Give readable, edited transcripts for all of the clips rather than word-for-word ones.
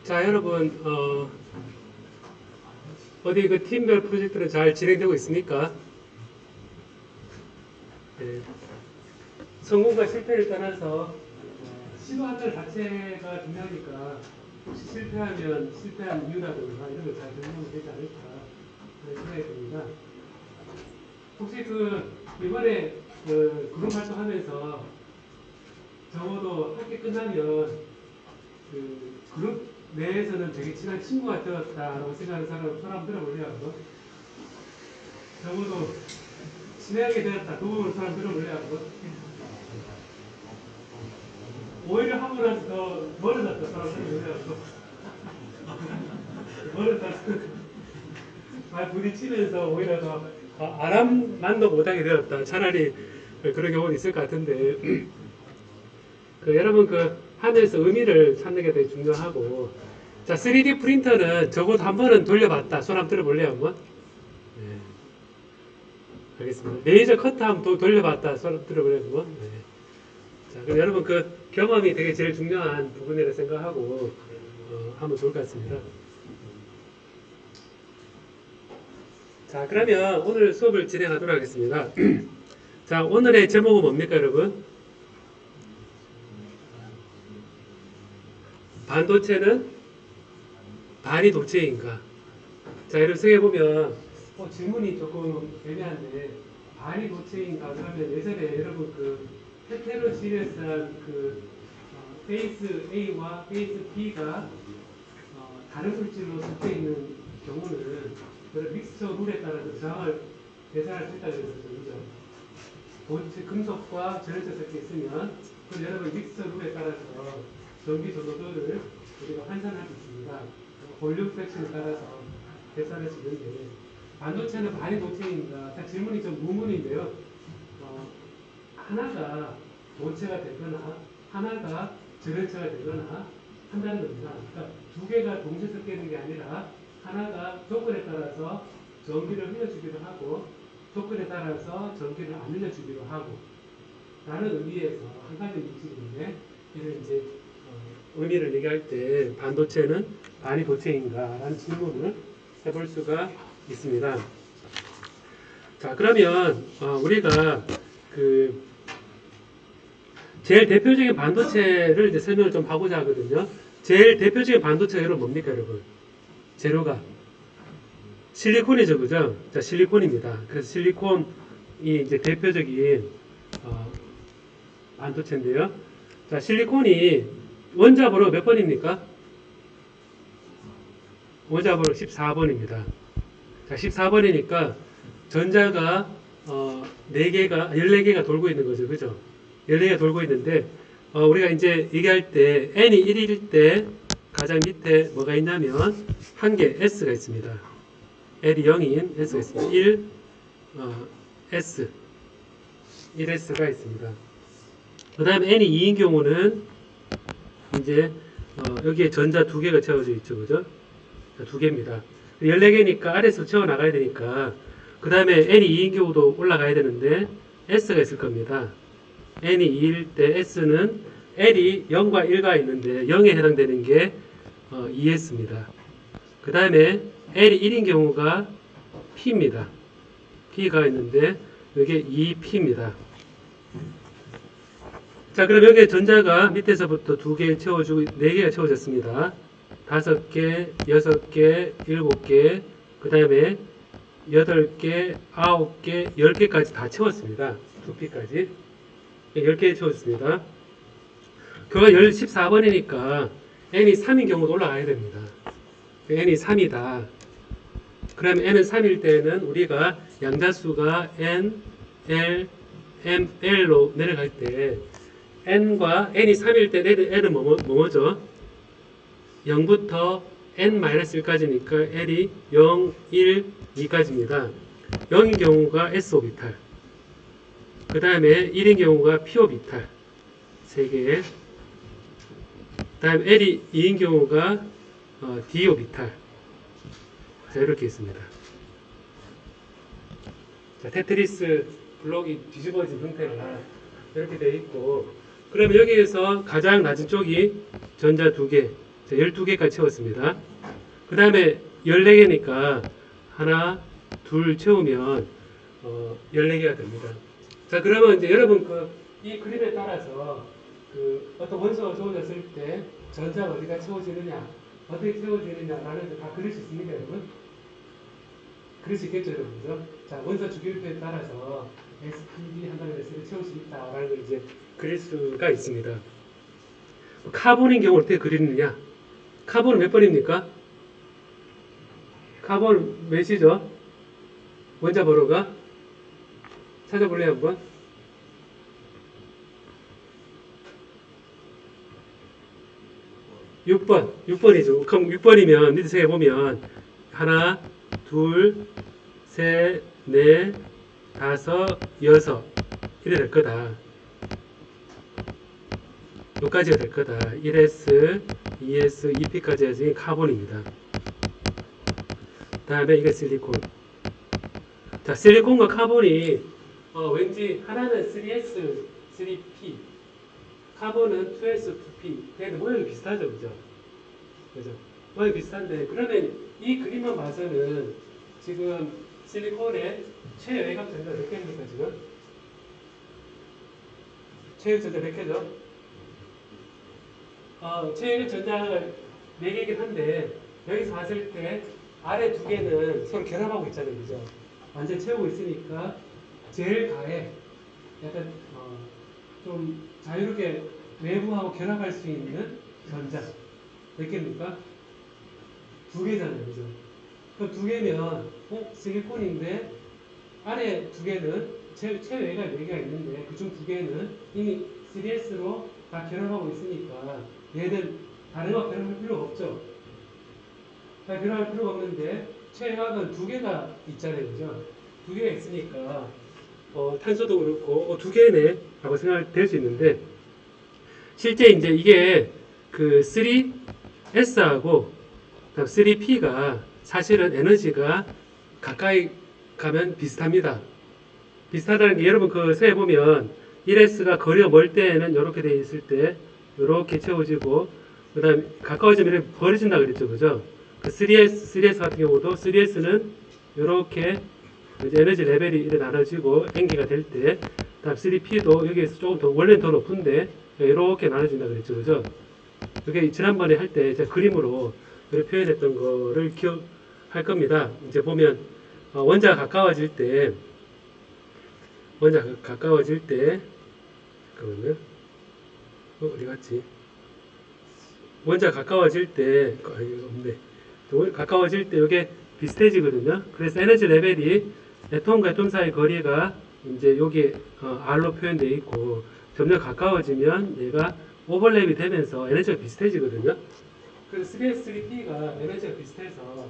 자, 여러분, 어디 그 팀별 프로젝트는 잘 진행되고 있습니까? 네. 성공과 실패를 떠나서 시도한 것 자체가 중요하니까 혹시 실패하면 실패한 이유라든가 이런 걸 잘 설명이 되지 않을까 그런 생각이 듭니다. 혹시 이번에 그룹 활동하면서 적어도 학기 끝나면 그룹 내에서는 되게 친한 친구가 되었다라고 생각하는 사람 손 한번 들어볼래요? 한번? 적어도 친하게 되었다. 그 부분 손 한번 들어볼래요? 한번? 오히려 하고 나서 더 멀어졌다. 사람 들어볼래요? 한번? 멀어졌다. 말 부딪히면서 오히려 더 아람만도 못하게 되었다. 차라리 그런 경우는 있을 것 같은데 여러분 하면서 의미를 찾는 게 되게 중요하고 자 3D 프린터는 적어도 한 번은 돌려봤다. 손 한번 들어볼래요? 한번? 네. 알겠습니다. 레이저 커터 한번 돌려봤다. 손 한번 들어볼래요? 한번? 네. 자 그럼 여러분 경험이 되게 제일 중요한 부분이라 생각하고 하면 좋을 것 같습니다. 자 그러면 오늘 수업을 진행하도록 하겠습니다. 자 오늘의 제목은 뭡니까 여러분? 반도체는 반이도체인가? 자 이렇게 생각해보면 질문이 조금 애매한데 반이도체인가? 그러면 예전에 여러분 헤테로지니어스한 페이스 A와 페이스 B가 다른 물질로 섞여 있는 경우는 그런 믹스처 룰에 따라서 저항을 계산할 수 있다고 그랬었죠. 그죠? 본체 금속과 전해져 섞여 있으면 그럼 여러분 믹스처 룰에 따라서 전기 전도도를 우리가 환산할 수 있습니다. 볼륨 프랙션에 따라서 계산할 수 있는데 반도체는 반이도체인가? 질문이 좀 무문인데요. 하나가 도체가 되거나 하나가 전해체가 되거나 한다는 겁니다. 그러니까 두 개가 동시에 섞여 있는 게 아니라 하나가 조건에 따라서 전기를 흘려주기도 하고 조건에 따라서 전기를 안 흘려주기도 하고 라는 의미에서 한 가지 물질인데 이를 이제 의미를 얘기할 때 반도체는 반이도체인가 라는 질문을 해볼 수가 있습니다. 자 그러면 우리가 제일 대표적인 반도체를 이제 설명을 좀 하고자 하거든요. 제일 대표적인 반도체가 여러분 뭡니까 여러분? 재료가 실리콘이죠, 그죠? 자, 실리콘입니다. 그래서 실리콘이 이제 대표적인 반도체인데요. 자, 실리콘이 원자번호 몇 번입니까? 원자번호 14번입니다. 자, 14번이니까 전자가 14개가 돌고 있는 거죠, 그죠? 14개가 돌고 있는데 우리가 이제 얘기할 때 n이 1일 때 가장 밑에 뭐가 있냐면 한 개 S가 있습니다. L이 0인 S가 있습니다. 1S 1S가 있습니다. 그 다음에 N이 2인 경우는 이제 여기에 전자 2개가 채워져 있죠. 그죠? 자, 2개입니다. 14개니까 아래에서 채워 나가야 되니까 그 다음에 N이 2인 경우도 올라가야 되는데 S가 있을 겁니다. N이 2일 때 S는 L이 0과 1가 있는데 0에 해당되는 게 2S입니다. 그 다음에 L이 1인 경우가 P입니다. P가 있는데 이게 2P입니다. 자 그럼 여기에 전자가 밑에서부터 2개 채워주고 4개가 채워졌습니다. 5개, 6개, 7개, 그 다음에 8개, 9개, 10개까지 다 채웠습니다. 2P까지 10개 채웠습니다. 교가 14번이니까 n이 3인 경우도 올라가야 됩니다. n이 3이다. 그러면 n은 3일 때는 우리가 양자수가 n, l, m, l로 내려갈 때 n과 n이 3일 때 l은 뭐죠? 0부터 n-1까지니까 l이 0, 1, 2까지입니다. 0인 경우가 s 오비탈. 그 다음에 1인 경우가 p 오비탈. 3개. 그 다음에 L이 2인 경우가 d-오비탈. 자, 이렇게 있습니다. 자, 테트리스 블록이 뒤집어진 형태가 이렇게 되어 있고, 그러면 여기에서 가장 낮은 쪽이 전자 2개, 자, 12개까지 채웠습니다. 그 다음에 14개니까 하나, 둘 채우면 14개가 됩니다. 자, 그러면 이제 여러분 이 그림에 따라서 어떤 원소가 주어졌을 때 전자가 어디가 채워지느냐, 어떻게 채워지느냐라는 걸 다 그릴 수 있습니까, 여러분? 그릴 수 있겠죠, 여러분? 그죠? 자, 원소 주기율표에 따라서 SPD 한다는 S를 채울 수 있다라는 걸 이제 그릴 수가 있습니다. 카본인 경우 어떻게 그리느냐? 카본은 몇 번입니까? 카본 몇이죠? 원자 번호가? 찾아볼래요, 한번? 6번이죠. 그럼 6번이면 밑에 세 개 보면 하나, 둘, 셋, 넷, 다섯, 여섯 이래 될 거다. 여기까지가 될 거다. 1s, 2s, 2p까지 해서 이게 카본입니다. 다음에 이게 실리콘. 자, 실리콘과 카본이 왠지 하나는 3s, 3p, 카본은 2s, 2p. 걔는 모양이 비슷하죠, 그죠? 그죠? 모양이 비슷한데 그러면 이 그림만 봐서는 지금 실리콘의 최외곽 전자 몇 개입니까 지금? 최외곽 전자 몇 개죠? 최외곽 전자가 4개이긴 한데 여기서 봤을 때 아래 2개는 서로 결합하고 있잖아요, 그죠? 완전 채우고 있으니까 제일 가에 약간 좀 자유롭게 외부하고 결합할 수 있는 전자 몇 개입니까? 2개잖아요, 그죠? 그럼 2개면 실리콘인데 아래 2개는 최외가 4개가 있는데 그중 2개는 이미 3S로 다 결합하고 있으니까 얘는 다른 거 결합할 필요가 없죠. 다 결합할 필요가 없는데 최외각은 2개가 있잖아요, 그죠? 2개가 있으니까 탄소도 그렇고 2개네 라고 생각될 수 있는데 실제 이제 이게 그 3S하고 3P가 사실은 에너지가 가까이 가면 비슷합니다. 비슷하다는 게 여러분 그 세 보면 1S가 거리가 멀 때에는 이렇게 돼 있을 때 이렇게 채워지고 그 다음에 가까워지면 이렇게 벌어진다 그랬죠, 그죠? 그 3S 같은 경우도 3S는 이렇게 에너지 레벨이 이렇게 나눠지고 N개가 될 때, 다음 3P도 여기에서 조금 더 원래는 더 높은데 이렇게 나눠진다 그랬죠, 그죠? 그게 지난번에 할 때 제가 그림으로 이렇게 표현했던 거를 기억할 겁니다. 이제 보면 원자가 가까워질 때 잠깐만요. 어디 갔지? 원자 가까워질 때 없네. 가까워질 때 이게 비슷해지거든요. 그래서 에너지 레벨이 애톰과 애톰 사이 거리가 이제 여기 R로 표현되어 있고 점점 가까워지면 얘가 오버랩이 되면서 에너지가 비슷해지거든요. 그래서 3S, 3P가 에너지가 비슷해서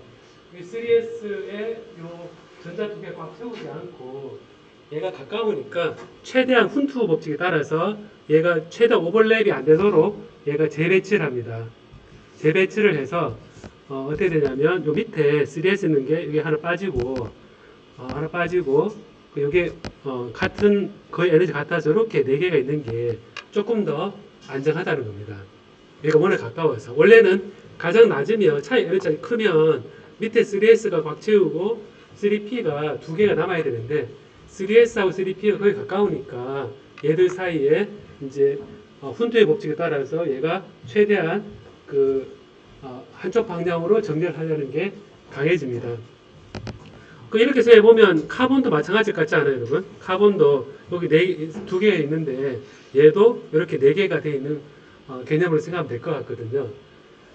이 3S의 요 전자 2개 꽉 채우지 않고 얘가 가까우니까 최대한 훈투 법칙에 따라서 얘가 최대 오버랩이 안 되도록 얘가 재배치를 합니다. 재배치를 해서 어떻게 되냐면 요 밑에 3S 있는 게 여기 하나 빠지고 여기 같은 거의 에너지 같아서 이렇게 4개가 있는 게 조금 더 안정하다는 겁니다. 얘가 워낙 가까워서 원래는 가장 낮으면 차이 에너지가 크면 밑에 3S가 꽉 채우고 3P가 2개가 남아야 되는데 3S하고 3P가 거의 가까우니까 얘들 사이에 이제 훈투의 법칙에 따라서 얘가 최대한 한쪽 방향으로 정렬하려는 게 강해집니다. 이렇게 해서 보면 카본도 마찬가지 같지 않아요, 여러분? 카본도 여기 2개가 있는데 얘도 이렇게 4개가 되어 있는 개념으로 생각하면 될 것 같거든요.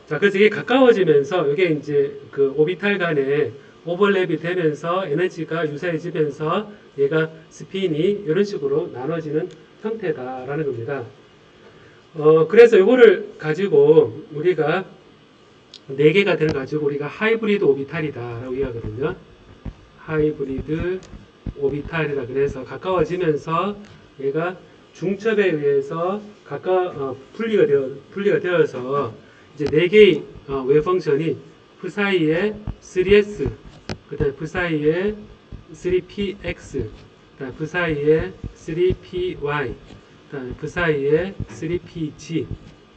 자, 그래서 이게 가까워지면서 이게 이제 그 오비탈 간에 오버랩이 되면서 에너지가 유사해지면서 얘가 스핀이 이런 식으로 나눠지는 형태다라는 겁니다. 그래서 이거를 가지고 우리가 4개가 되는 가지고 우리가 하이브리드 오비탈이다라고 이야기하거든요. 하이브리드 오비탈이라 그래서 가까워지면서 얘가 중첩에 의해서 분리가 되어서 이제 4개의 웨이브 펑션이 그 사이에 3s, 그다음에 그 사이에 3px, 그다음에 그 사이에 3py, 그다음에 그 사이에 3pg,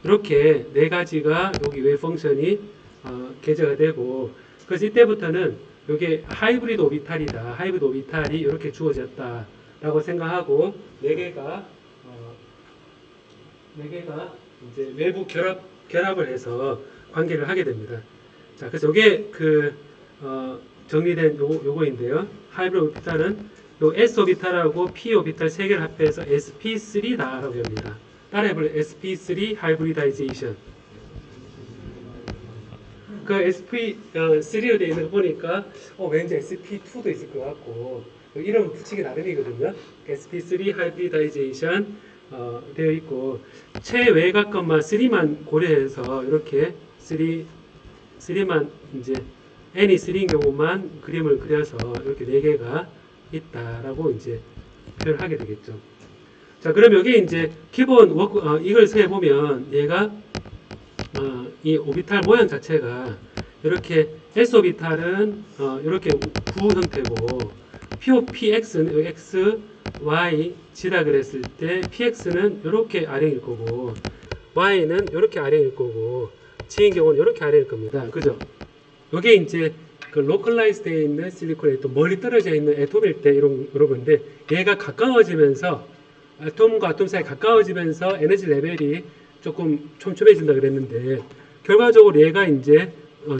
이렇게 네 가지가 여기 웨이브 펑션이 게재가 되고, 그래서 이때부터는 이게 하이브리드 오비탈이다. 하이브리드 오비탈이 이렇게 주어졌다라고 생각하고 네 개가 이제 외부 결합을 해서 관계를 하게 됩니다. 자, 그래서 이게 정리된 요거인데요. 하이브리드 오비탈은 요 S 오비탈하고 P 오비탈 세 개를 합해서 sp3다라고 합니다. 따라해볼 sp3 하이브리다이제이션. 그 sp3로 되어 있는 거 보니까 왠지 sp2도 있을 것 같고 이름 붙이기 나름이거든요. sp3 하이브리다이제이션 되어 있고 최외곽 것만 3만 고려해서 이렇게 3만 이제 n이 3인 경우만 그림을 그려서 이렇게 4개가 있다라고 이제 표현을 하게 되겠죠. 자, 그럼 여기 이제 기본 이걸 세 보면 얘가 이 오비탈 모양 자체가 이렇게 S 오비탈은 이렇게 구 형태고 POPX는 X, Y, G라 그랬을 때 PX는 이렇게 아래일 거고 Y는 이렇게 아래일 거고 G인 경우는 이렇게 아래일 겁니다. 그죠? 이게 이제 그 로컬라이즈 되어 있는 실리콘 애톰, 멀리 떨어져 있는 애톰일 때 이런 건데 얘가 가까워지면서 아톰과 아톰 사이 가까워지면서 에너지 레벨이 조금 촘촘해진다 그랬는데 결과적으로 얘가 이제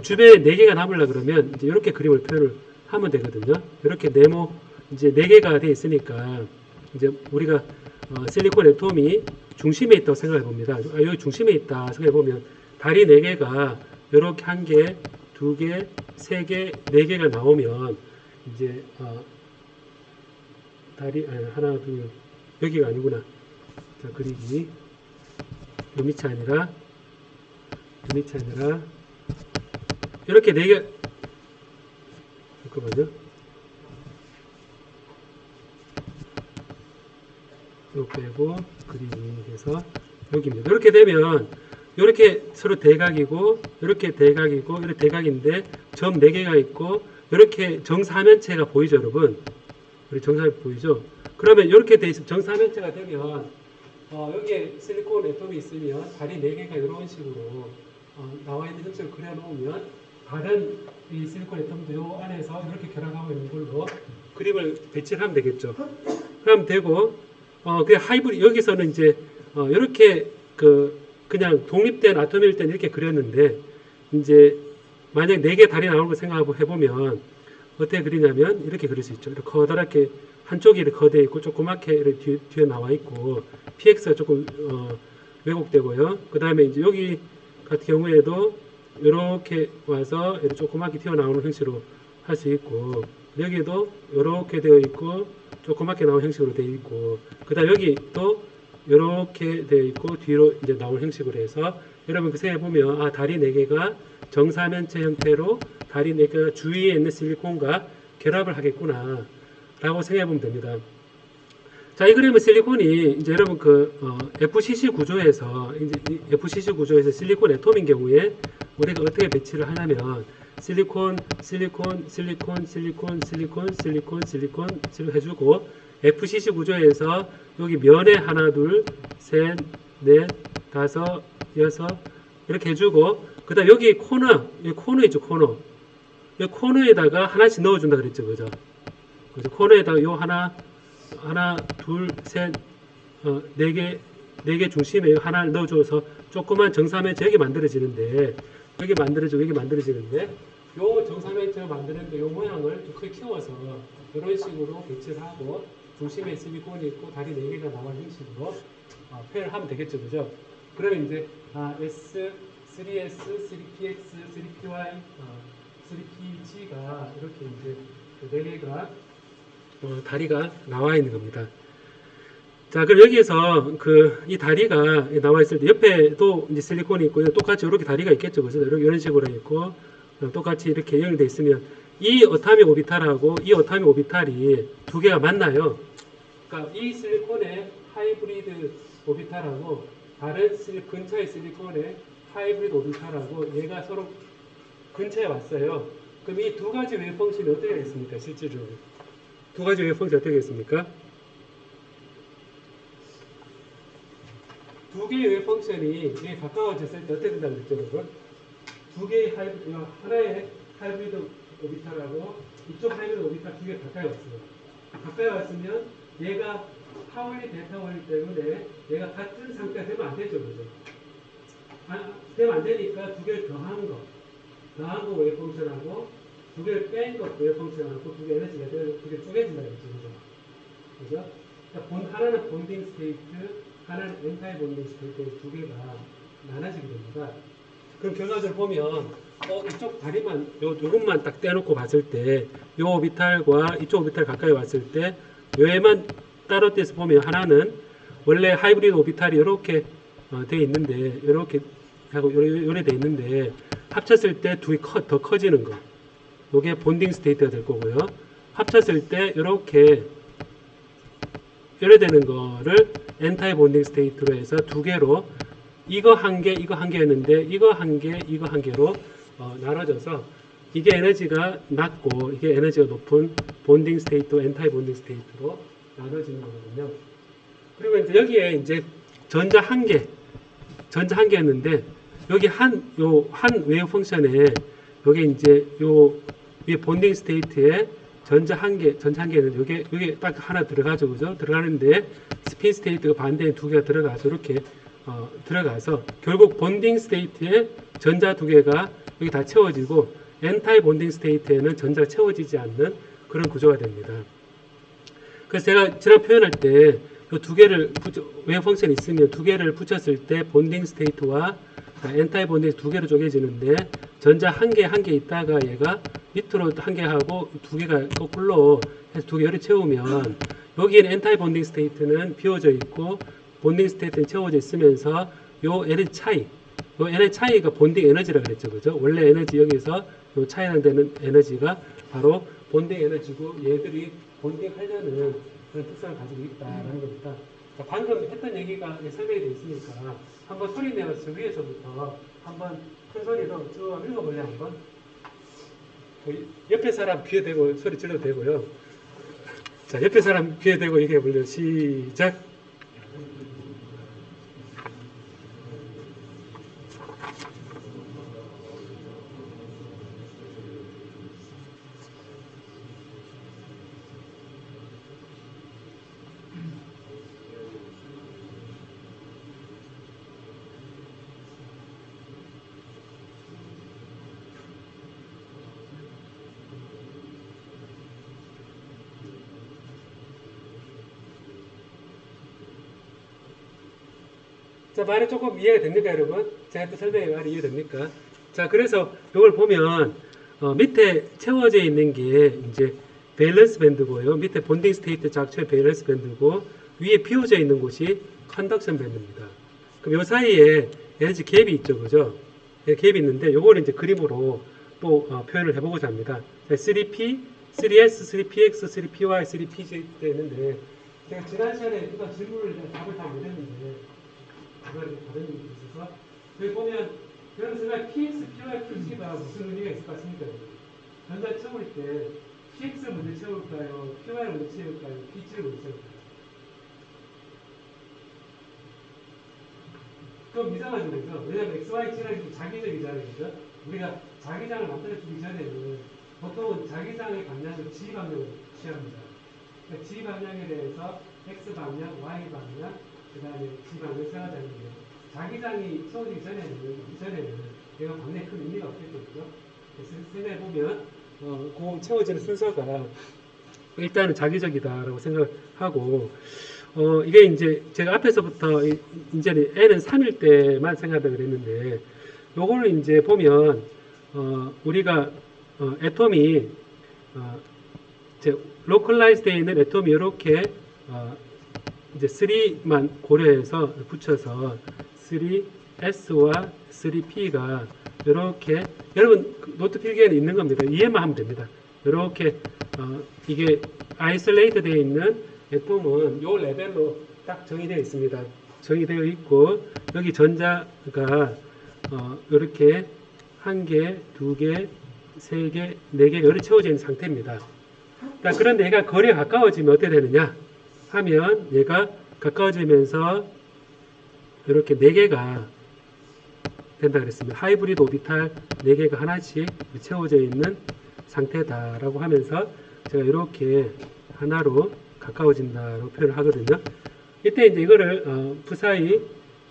주변에 4개가 남으려 그러면 이제 이렇게 그림을 표현을 하면 되거든요. 이렇게 네모 이제 4개가 돼 있으니까 이제 우리가 실리콘 애톰이 중심에 있다고 생각해 봅니다. 여기 중심에 있다 생각해 보면 다리 4개가 이렇게 1개, 2개, 3개, 4개가 나오면 이제 다리 하나, 둘 여기가 아니구나. 자, 그리기 요 밑이 아니라 이렇게 4개 잠깐만요. 요 빼고 그리기 해서 여기입니다. 이렇게 되면 이렇게 서로 대각이고 이렇게 대각이고 이렇게 대각인데 점 4개가 있고 이렇게 정사면체가 보이죠, 여러분? 우리 정사면 보이죠? 그러면 이렇게 돼 있으면 정사면체가 되면 여기에 실리콘 애톰이 있으면 다리 4개가 이런 식으로 나와 있는 형식을 그려놓으면 다른 이 실리콘 애톰도 요 안에서 이렇게 결합하고 있는 걸로 그림을 배치를 하면 되겠죠. 그러면 되고 그 하이브리드 여기서는 이제 이렇게 그냥 독립된 아톰일 때는 이렇게 그렸는데 이제 만약 4개 다리 나오는 걸 생각하고 해보면 어떻게 그리냐면 이렇게 그릴 수 있죠. 이렇게 커다랗게 한쪽이 이렇게 거대해 있고 조그맣게 이렇게 뒤에 나와 있고 PX가 조금 왜곡되고요. 그 다음에 이제 여기 같은 경우에도 이렇게 와서 이렇게 조그맣게 튀어나오는 형식으로 할 수 있고 여기도 이렇게 되어 있고 조그맣게 나오는 형식으로 되어 있고 그 다음 여기 또 이렇게 되어 있고 뒤로 이제 나오는 형식으로 해서 여러분 그 생각해 보면 다리 4개가 정사면체 형태로 다리 4개가 주위에 있는 실리콘과 결합을 하겠구나 라고 생각해 보면 됩니다. 자, 이 그림은 실리콘이 이제 여러분 FCC 구조에서 실리콘 애톰인 경우에 우리가 어떻게 배치를 하냐면 실리콘 해주고 FCC 구조에서 여기 면에 하나, 둘, 셋, 넷, 다섯, 여섯 이렇게 해주고 그 다음 여기 코너 있죠, 코너. 이 코너에다가 하나씩 넣어준다 그랬죠, 그죠? 그래서 코너에다가 요 하나, 둘, 셋, 4개 중심에 하나를 넣어줘서 조그만 정사면체 여기 만들어지는데 여기 만들어지는데 요 정사면체가 만드는데 요 모양을 좀 크게 키워서 이런 식으로 배치를 하고 중심에 실리콘이 있고 다리 4개가 나온 형식으로 표현을 하면 되겠죠, 그죠? 그러면 이제 S, 3S, 3PX, 3PY, 3PG가 이렇게 이제 4개가 다리가 나와 있는 겁니다. 자, 그럼 여기에서 이 다리가 나와 있을 때 옆에도 이제 실리콘이 있고 똑같이 이렇게 다리가 있겠죠, 그죠? 이런 식으로 있고 똑같이 이렇게 연결되어 있으면 이 어타믹 오비탈하고 이 어타믹 오비탈이 2개가 만나요. 그러니까 이 실리콘의 하이브리드 오비탈하고 다른 근처의 실리콘의 하이브리드 오비탈하고 얘가 서로 근처에 왔어요. 그럼 이 2가지 웨이브 펑션이 어떻게 되겠습니까? 실질적으로 2가지 웨이브 펑션이 어떻게 되겠습니까? 두 개의 웨이브 펑션이 이게 가까워졌을 때 어떻게 된다는 거죠, 여러분? 두 개의 하나의 하이브리드 오비탈하고 이쪽 하이브리드 오비탈 두 개 가까이 왔어요. 가까이 왔으면 얘가 타원이 대타원이기 때문에 얘가 같은 상태가 되면 안 되죠, 그죠? 되면 안 되니까 두 개를 더한 거 웨이브 펑션하고 두 개를 뺀 거 웨이브 펑션하고 두 개 에너지가 두 개 쪼개진다는 거죠, 그죠? 그러니까 하나는 본딩 스테이트, 하나는 엔타이 본딩 스테이트 두 개가 나눠지게 됩니다. 그럼 결과적으로 보면 이쪽 다리만 요것만 딱 떼놓고 봤을 때 요 오비탈과 이쪽 오비탈 가까이 왔을 때 요에만 따로 떼서 보면 하나는 원래 하이브리드 오비탈이 이렇게 돼 있는데 이렇게 하고 요래 돼 있는데 합쳤을 때 둘이 더 커지는 거 요게 본딩 스테이트가 될 거고요. 합쳤을 때 이렇게 요래 되는 거를 엔타이 본딩 스테이트로 해서 두 개로 이거 한 개, 이거 한 개였는데 이거 한 개, 이거 한 개로 나눠져서 이게 에너지가 낮고 이게 에너지가 높은 본딩 스테이트, 엔타이 본딩 스테이트로 나눠지는 거거든요. 그리고 이제 여기에 이제 전자 한 개였는데 여기 한 웨이브 펑션에 여기 이제 요 위에 본딩 스테이트에 전자 한 개는 여기 딱 하나 들어가죠, 그죠? 들어가는데 스핀 스테이트가 반대에 두 개가 들어가서 이렇게 들어가서 결국 본딩 스테이트에 전자 두 개가 여기 다 채워지고 엔타이 본딩 스테이트에는 전자가 채워지지 않는 그런 구조가 됩니다. 그래서 제가 지난 표현할 때 이 두 개를 웨이브 펑션이 있으면 두 개를 붙였을 때 본딩 스테이트와 엔타이 본딩 두 개로 쪼개지는데 전자 한 개 있다가 얘가 밑으로 한 개 하고 두 개가 거꾸로 해서 두 개를 채우면 여기에는 엔타이 본딩 스테이트는 비워져 있고 본딩 스테이트는 채워져 있으면서 요 에너지 차이가 본딩 에너지라고 그랬죠, 그죠? 원래 에너지 여기서 요 차이랑 되는 에너지가 바로 본딩 에너지고 얘들이 본딩 하려는 그런 특성을 가지고 있다라는 겁니다. 자, 방금 했던 얘기가 설명이 되어 있으니까 한번 소리 내서 위에서부터 한번 큰 소리로 쭉 읽어볼래 한번? 옆에 사람 귀에 대고 소리 질러도 되고요. 자, 옆에 사람 귀에 대고 얘기해볼래요. 시작! 자, 말이 조금 이해가 됩니까, 여러분? 제가 또 설명해 말이 이해됩니까? 자, 그래서 이걸 보면 밑에 채워져 있는 게 이제 밸런스 밴드고요. 밑에 본딩 스테이트 자체의 밸런스 밴드고 위에 비워져 있는 곳이 컨덕션 밴드입니다. 그럼 이 사이에 에너지 갭이 있죠, 그죠? 갭이 있는데 요걸 이제 그림으로 또 표현을 해보고자 합니다. 3P, 3S, 3PX, 3PY, 3PZ 때 있는데 제가 지난 시간에 그거 질문을 답을 다 못했는데 그걸 다른 일이 있어서 여기 보면 여러분 생각 PX, PY, PZ가 무슨 의미가 있을 것 같습니까? 전자 채울 때 PX를 먼저 채울까요? PY를 먼저 채울까요? PZ를 먼저 채울까요? 그럼 이상하죠, 그죠? 왜냐면 XY, Z라는 게 자기적이잖아요, 그죠? 우리가 자기장을 만들어주기 전에는 보통은 자기장의 방향을 G 방향으로 취합니다. 그러니까 G 방향에 대해서 X 방향, Y 방향, 그 다음에 G 방향 생각하는데요. 자기장이 채워지기 이전에는 얘가 방향에 큰 의미가 없겠죠. 그래서 생각해보면, 그 채워지는 순서가 일단은 자기적이다라고 생각하고, 이게 이제 제가 앞에서부터 이제 n은 3일 때만 생각하다 그랬는데, 요거를 이제 보면, 우리가, 애톰이, 이제 로컬라이즈 되어 있는 애톰이 이렇게, 이제 3만 고려해서 붙여서 3S와 3P가 이렇게 여러분 노트 필기에는 있는 겁니다. 이해만 하면 됩니다. 이렇게 이게 아이솔레이트 되어 있는 애톰은 요 레벨로 딱 정의되어 있습니다. 정의되어 있고 여기 전자가 이렇게 한 개, 두 개, 세 개, 네 개가 이렇게 채워져 있는 상태입니다. 그런데 얘가 거리가 가까워지면 어떻게 되느냐 하면 얘가 가까워지면서 이렇게 4개가 된다 그랬습니다. 하이브리드 오비탈 4개가 하나씩 채워져 있는 상태다라고 하면서 제가 이렇게 하나로 가까워진다라고 표현을 하거든요. 이때 이제 이거를 푸사이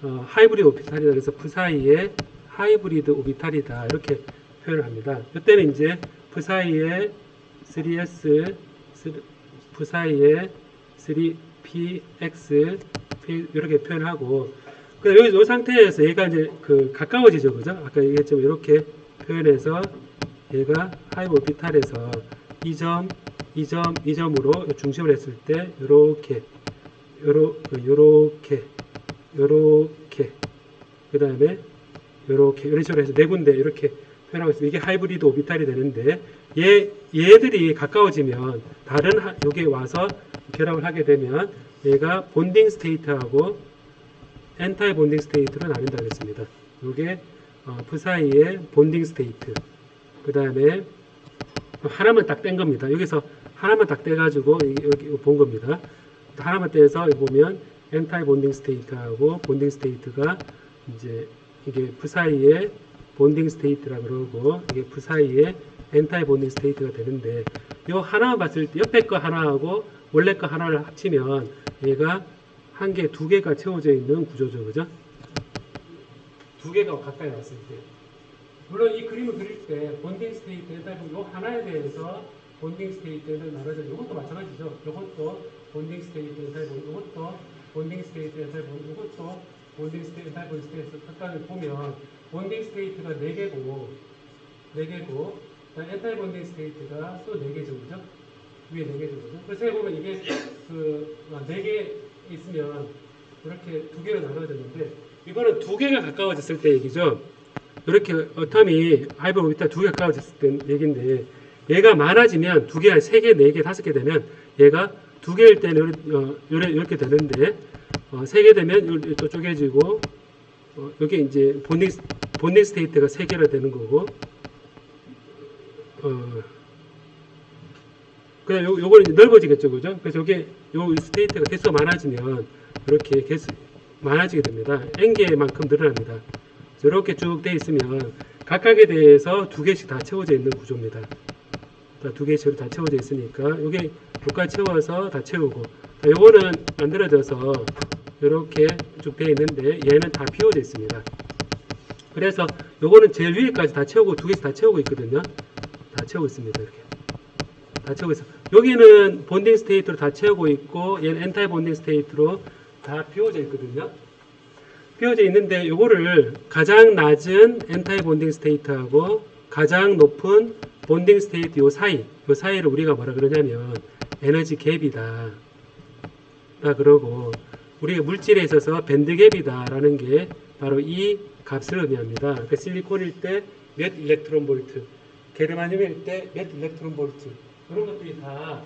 하이브리드 오비탈이다 그래서 푸사이의 하이브리드 오비탈이다 이렇게 표현을 합니다. 이때는 이제 푸사이의 3s 푸사이의 3px 이렇게 표현하고 여기 이 상태에서 얘가 이제 가까워지죠, 그죠? 아까 얘기했지만 이렇게 표현해서 얘가 하이브 오비탈에서 이 점으로 중심을 했을 때 요렇게 그 다음에 요렇게 이런 식으로 해서 4군데 이렇게 표현하고 있습니다. 이게 하이브리드 오비탈이 되는데 얘들이 가까워지면 다른 여기에 와서 결합을 하게 되면 얘가 본딩 스테이트하고 엔타이 본딩 스테이트로 나뉜다 그랬습니다. 이게 푸사이의 본딩 스테이트. 그 다음에 하나만 딱 뗀 겁니다. 여기서 하나만 딱 떼가지고 여기 본 겁니다. 하나만 떼서 보면 엔타이 본딩 스테이트하고 본딩 스테이트가 이제 이게 푸사이의 본딩 스테이트라 그러고 이게 푸사이의 엔타이 본딩 스테이트가 되는데 이 하나만 봤을 때 옆에 거 하나하고 원래 거 하나를 합치면 얘가 한 개, 2개가 채워져 있는 구조죠, 그죠? 2개가 가까이 왔을 때. 물론 이 그림을 그릴 때 본딩 스테이트, 엔타이 본딩 이 하나에 대해서 본딩 스테이트는 나눠져 이것도 마찬가지죠. 이것도 본딩 스테이트, 엔타이 본딩, 이것도 본딩 스테이트, 엔타이 본딩, 이것도 본딩 스테이트, 엔타이 본딩 스테이트 각각을 보면 본딩 스테이트가 4개고 엔타이 본딩 스테이트가 또 4개죠, 그죠? 위에 4개죠, 그죠? 그래서 보면 이게 4개 있으면 이렇게 2개로 나눠졌는데 이거는 2개가 가까워졌을 때 얘기죠. 이렇게 어텀이 하이브 오비탈 2개 가까워졌을 때 얘기인데 얘가 많아지면 2개, 3개, 4개, 5개 되면 얘가 2개일 때는 이렇게 되는데 3개 되면 또 쪼개지고 여기 이제 본딩 스테이트가 3개로 되는 거고 그냥 요거는 이제 넓어지겠죠, 그죠? 그래서 요게 요 스테이트가 개수가 많아지면 이렇게 개수 많아지게 됩니다. n개만큼 늘어납니다. 이렇게 쭉 돼 있으면 각각에 대해서 2개씩 다 채워져 있는 구조입니다. 2개씩 다 채워져 있으니까 요게 여기까지 채워서 다 채우고 요거는 만들어져서 이렇게 쭉 돼 있는데 얘는 다 비워져 있습니다. 그래서 요거는 제일 위에까지 다 채우고 2개씩 다 채우고 있거든요. 다 채우고 있습니다. 이렇게 다 채우고 있어. 여기는 본딩 스테이트로 다 채우고 있고 얘는 엔타이 본딩 스테이트로 다 비워져 있거든요. 비워져 있는데 요거를 가장 낮은 엔타이 본딩 스테이트하고 가장 높은 본딩 스테이트 요 사이를 우리가 뭐라 그러냐면 에너지 갭이다. 그러고 우리가 물질에 있어서 밴드 갭이다 라는 게 바로 이 값을 의미합니다. 그러니까 실리콘일 때 몇 일렉트론 볼트, 게르마늄일 때 몇 일렉트론 볼트 이런 것들이 다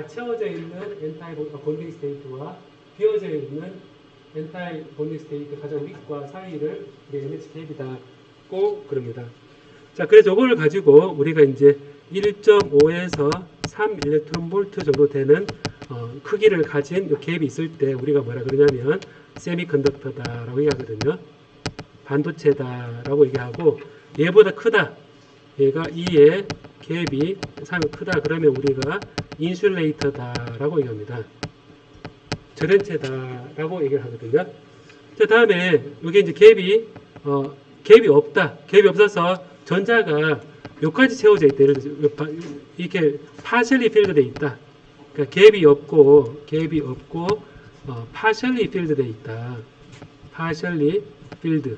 채워져 있는 엔타이 본딩 스테이트와 비워져 있는 엔타이 본딩 스테이트 가장 밑과 사이를 에너지 갭이다 꼭 그럽니다. 자, 그래서 이걸 가지고 우리가 이제 1.5에서 3 일렉트론 볼트 정도 되는 크기를 가진 이 갭이 있을 때 우리가 뭐라 그러냐면 세미컨덕터다라고 얘기하거든요. 반도체다라고 얘기하고 얘보다 크다. 얘가 2의 갭이 3이 크다. 그러면 우리가 인슐레이터다라고 얘기합니다. 절연체다라고 얘기를 하거든요. 자, 다음에 이게 이제 갭이 없다. 갭이 없어서 전자가 여기까지 채워져 있다. 예를 들어서 이렇게 파셜리 필드돼 있다. 그러니까 갭이 없고 파셜리 필드돼 있다. 파셜리 필드.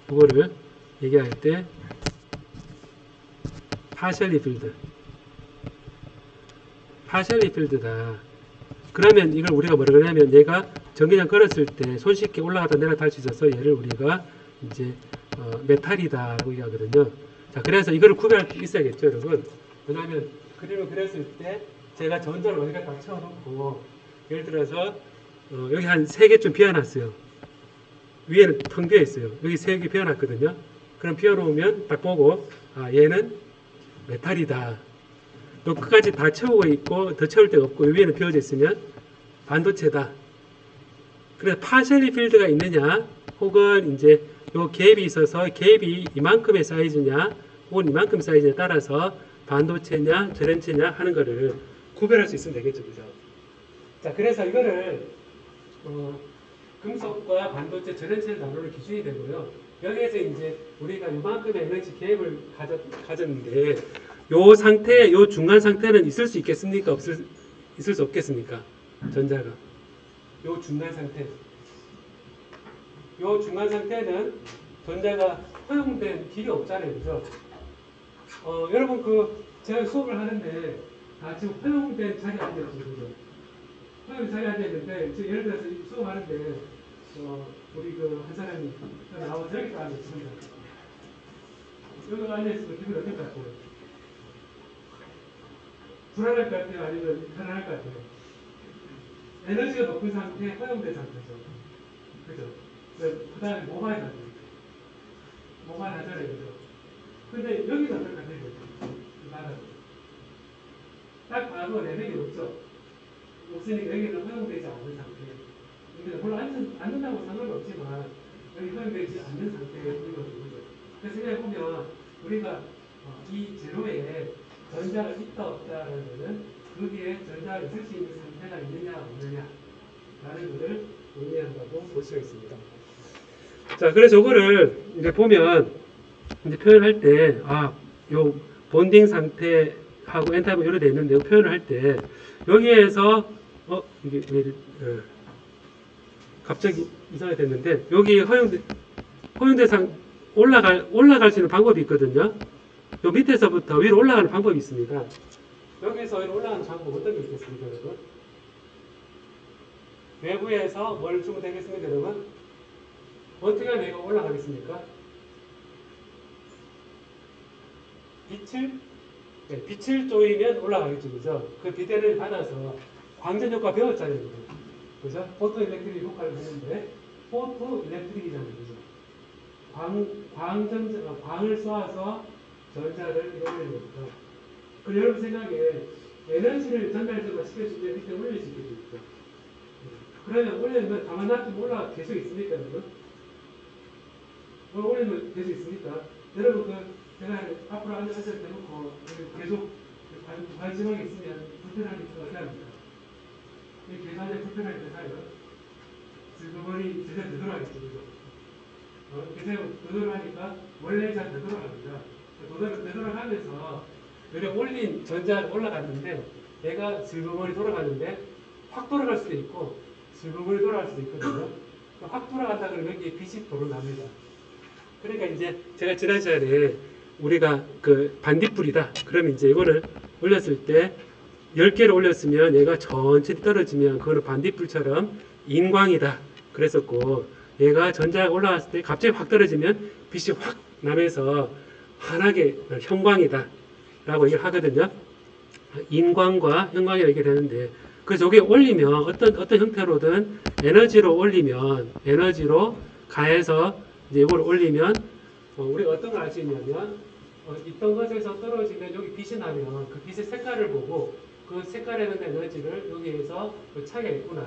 그거를 얘기할 때 파셜리 필드다. 그러면 이걸 우리가 뭐라 그러냐면 얘가 전기장 걸었을 때 손쉽게 올라갔다 내려갔다 할 수 있어서 얘를 우리가 이제 메탈이다라고 얘기하거든요. 자, 그래서 이거를 구별할 게 있어야겠죠, 여러분. 왜냐하면 그림을 그렸을 때 제가 전자를 어디가 딱 채워놓고 예를 들어서 여기 한 3개쯤 비워놨어요. 위에는 텅 비어 있어요. 여기 3개 비워놨거든요. 그럼 비워놓으면 딱 보고 얘는 메탈이다. 요 끝까지 다 채우고 있고 더 채울 데가 없고 요 위에는 비어져 있으면 반도체다. 그래서 파셜리 필드가 있느냐 혹은 이제 요 갭이 있어서 갭이 이만큼의 사이즈냐 혹은 이만큼 사이즈에 따라서 반도체냐 전원체냐 하는 거를 구별할 수 있으면 되겠죠. 그죠? 자, 그래서 이거를 금속과 반도체 전원체를 나누는 기준이 되고요. 여기에서 이제 우리가 이만큼의 에너지 갭을 가졌는데 요 상태, 요 중간 상태는 있을 수 있겠습니까? 있을 수 없겠습니까? 전자가. 요 중간 상태. 요 중간 상태는 전자가 허용된 길이 없잖아요. 그죠? 여러분 제가 수업을 하는데 지금 허용된 자리에 앉아있죠. 그죠? 허용된 자리에 앉아있는데 지금 예를 들어서 수업하는데 우리 한 사람이 나와서 여기 앉아있습니다. 여기 앉아있으면 기분이 어떨 것 같아요? 불안할 것 같아요? 아니면 편안할 것 같아요? 에너지가 높은 상태, 허용된 상태죠. 그죠? 그 다음에 모바일 하죠. 모바일 하잖아요. 그죠? 근데 여기는 어떨 것 같아요? 딱 봐도 레벨이 없죠? 없으니까 여기는 허용되지 않는 상태. 근데 물론 앉는다고 상관은 없지만 여기 허용되지 않는 상태에 있는 거죠. 그래서 생각해보면 우리가 이 재료에 전자가 있다 없다라는 것은 거기에 전자가 있을 수 있는 상태가 있느냐 없느냐 라는 것을 의미한다고 볼 수가 있습니다. 자, 그래서 이거를 이제 보면 이제 표현할 때 요 본딩 상태하고 엔타이프 이렇게 되어 있는데 표현을 할 때 여기에서 이게 갑자기 이상하게 됐는데 여기 허용대상 올라갈 수 있는 방법이 있거든요. 요 밑에서부터 위로 올라가는 방법이 있습니다. 여기서 위로 올라가는 방법 어떤 게 있겠습니까, 여러분? 외부에서 뭘 주면 되겠습니까, 여러분? 어떻게 하면 이거 올라가겠습니까? 빛을 쪼이면 올라가겠죠, 그죠? 그 비대를 받아서 광전 효과 배웠잖아요, 그죠? 포토 일렉트릭 효과를 배웠는데 포토 일렉트릭이잖아요, 그죠? 광을 쏘아서 전자를 이루는 거죠. 그럼 여러분 생각에 에너지를 전달적으로 시켜주면 밑에 올릴 수 있겠죠. 그러면 올리면 가만 놔두면 올라가 계속 있습니까, 여러분? 올리면 계속 있습니까? 여러분 제가 앞으로 앉아서 대놓고 계속 관심하게 있으면 불편하니까 어떻게 합니까? 이 계산에 불편하니까 사요. 슬그머니 제대로 되돌아가겠죠, 그죠? 계산을 되돌아가니까 원래 잘 되돌아갑니다. 되돌아가면서 여기 올린 전자 올라갔는데 얘가 슬그머니 돌아가는데 확 돌아갈 수도 있고 슬그머니 돌아갈 수도 있거든요. 확 돌아간다 그러면 여기 빛이 돌아납니다. 그러니까 이제 제가 지난 시간에 우리가 반딧불이다. 그러면 이제 이거를 올렸을 때 10개를 올렸으면 얘가 천천히 떨어지면 그거는 반딧불처럼 인광이다. 그랬었고 얘가 전자가 올라갔을 때 갑자기 확 떨어지면 빛이 확 나면서 환하게 형광이다. 라고 얘기를 하거든요. 인광과 형광이라고 얘기를 하는데 그래서 여기에 올리면 어떤 형태로든 에너지로 올리면 에너지로 가해서 이제 이걸 올리면 우리가 어떤 걸 알 수 있냐면 있던 것에서 떨어지면 여기 빛이 나면 그 빛의 색깔을 보고 그 색깔에 대한 에너지를 여기에서 차이가 있구나.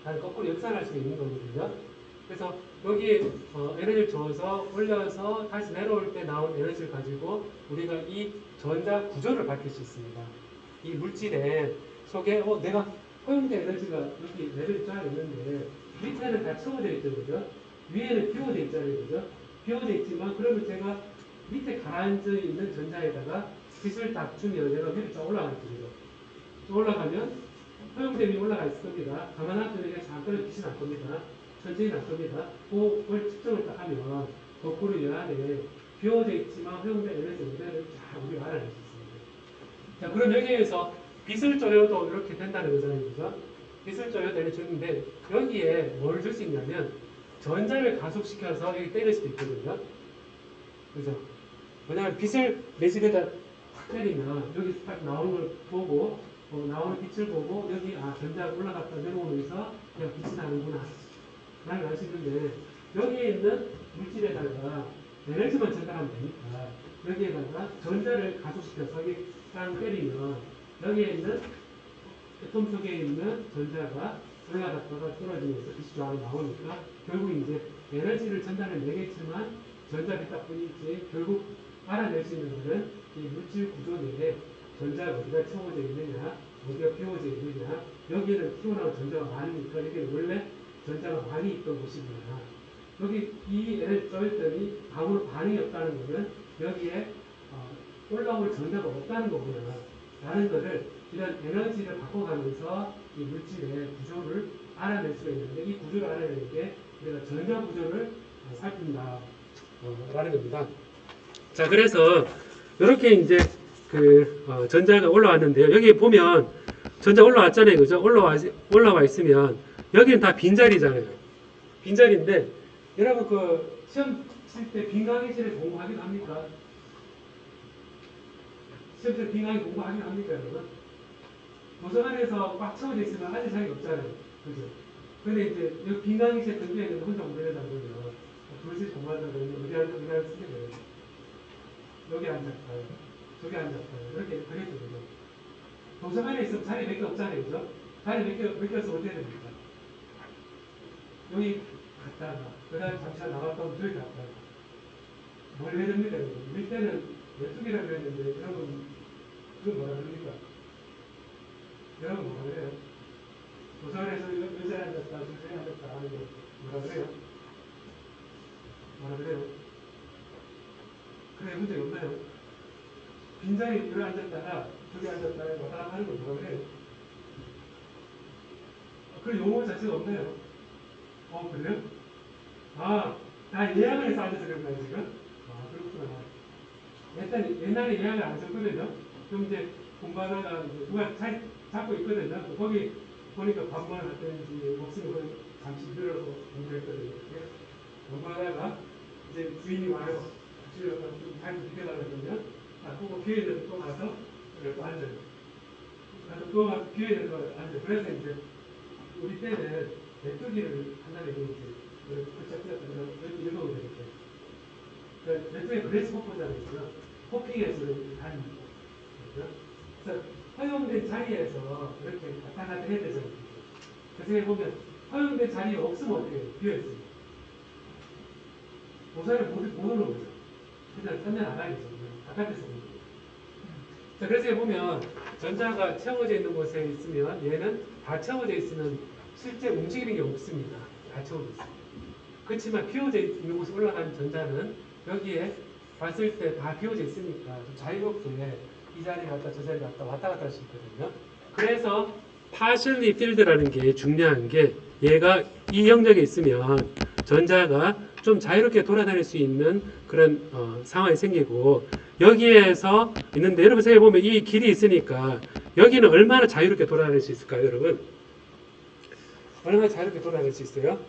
나는 거꾸로 역산할 수 있는 거거든요. 그래서 여기에 에너지를 줘서 올려서 다시 내려올 때 나온 에너지를 가지고 우리가 이 전자 구조를 밝힐 수 있습니다. 이 물질의 속에 내가 허용된 에너지가 여기 레벨이 쫙 있는데 밑에는 다 채워져 있죠, 그죠? 위에는 비워져 있잖아요, 그죠? 비워져 있지만 그러면 제가 밑에 가라앉아 있는 전자에다가 빛을 딱 주면 얘가 위로 쫙 올라가겠죠, 그죠? 올라가면 허용된 위에 올라가 있을 겁니다. 가만 놔두면 이게 잠깐 빛이 날 겁니다. 천천히 날 겁니다. 그걸 측정을 딱 하면 거꾸로 이 안에 비워져 있지만 허용된 에너지 모델을 잘 우리가 알아낼 수 있습니다. 자, 그럼 여기에서 빛을 쪼여도 이렇게 된다는 거잖아요, 그죠? 빛을 쪼여도 에너지 주는데 여기에 뭘 줄 수 있냐면 전자를 가속시켜서 여기 때릴 수도 있거든요. 그죠? 왜냐하면 빛을 매집에다 탁 때리면 여기 딱 나오는 걸 보고 나오는 빛을 보고 여기 전자가 올라갔다 내려오면서 그냥 빛이 나는구나 라는 걸 알 수 있는데 여기에 있는 물질에다가 에너지만 전달하면 되니까 여기에다가 전자를 가속시켜서 여기 땅 때리면 여기에 있는 애톰 속에 있는 전자가 올라갔다가 떨어지면서 빛이 안으로 나오니까 결국 이제 에너지를 전달을 내겠지만 전자를 딱 뿐이지 결국 알아낼 수 있는 것은 이 물질 구조 내에 전자가 어디가 채워져 있느냐, 어디가 비워져 있느냐, 여기는 튀어나온 전자가 많으니까 여기는 원래 전자가 많이 있던 곳이구나. 여기 이 애를 써있더니 아무런 반응이 없다는 것은 여기에 올라올 전자가 없다는 거구나. 라는 것을 이런 에너지를 바꿔가면서 이 물질의 구조를 알아낼 수가 있는데 이 구조를 알아내는 게 우리가 전자 구조를 살핀다. 라는 겁니다. 자, 그래서 이렇게 이제 전자가 올라왔는데요. 여기 보면 전자 올라왔잖아요. 그죠? 올라와 있으면 여기는 다 빈자리잖아요. 빈자리인데 여러분 시험 칠 때 빈강의실에 공부하기도 합니까? 시험 칠 때 빈강의 공부하기도 합니까, 여러분? 도서관에서 꽉 채워져 있으면 앉을 자리가 없잖아요. 그죠? 근데 이제 여기 빈강의실 근처에 있는 혼자 공부하다 보면 둘씩 공부하다 보면 의자를 쓰게 돼요. 여기 앉았다, 저기 앉았다, 이렇게 그래도 되죠. 도서관에 있으면 자리 몇 개 없잖아요, 그죠? 자리 몇 개 없으면 어떻게 됩니까? 여기 갔다가, 그 다음에 잠시 나갔다 오면 저기 갔다가. 뭘 해야 됩니까? 우리 때는 12개라고 했는데, 여러분, 그건 뭐라 그럽니까? 여러분 뭐라 그래요? 도서관에서 의자에 앉았다, 저기에 앉았다 하는 거 뭐라 그래요? 뭐라 그래요? 그래, 문제 없나요? 빈자리 여기 앉았다가 저기 앉았다가 왔다 갔다 하는 거 뭐라 그래요? 그런 용어 자체가 없나요? 그래요? 다 예약을 해서 앉아서 그런가요, 지금? 그렇구나. 옛날에 예약을 안 썼거든요. 그럼 이제 공부하다가 누가 잘 잡고 있거든요. 거기 보니까 밥만 하든지 목숨을 잠시 늘어서 공부했거든요. 공부하다가 이제 주인이 와요. 잘 비켜달라고 그러면 그거 기회에 또 가서 또 앉아요. 또 가서 기회에 또 앉아요. 그래서 이제 우리 때는 메뚜기를 한다는 게 이제 이렇게 읽어보면 이렇게 메뚜기 그래스호퍼잖아요. 호핑에서 다니는 거죠. 그래서 허용된 자리에서 이렇게 왔다 갔다 해야 되잖아요. 그래서 해보면 허용된 자리에 없으면 어떻게 해요? 비어있습니다. 도서를 못 오는 거죠. 그냥 선전 안 하겠죠. 바깥에서 오는 거죠. 자, 그래서 해보면 전자가 채워져 있는 곳에 있으면 얘는 다 채워져 있으면 실제 움직이는 게 없습니다. 다 채워져 있습니다. 그렇지만 비워져 있는 곳에 올라간 전자는 여기에 봤을 때 다 비워져 있으니까 좀 자유롭게 이 자리 갔다 저 자리 갔다 왔다 갔다 할 수 있거든요. 그래서 partially filled라는 게 중요한 게 얘가 이 영역에 있으면 전자가 좀 자유롭게 돌아다닐 수 있는 그런 상황이 생기고 여기에서 있는데 여러분 생각해보면 이 길이 있으니까 여기는 얼마나 자유롭게 돌아다닐 수 있을까요, 여러분? 얼마나 자유롭게 돌아다닐 수 있어요?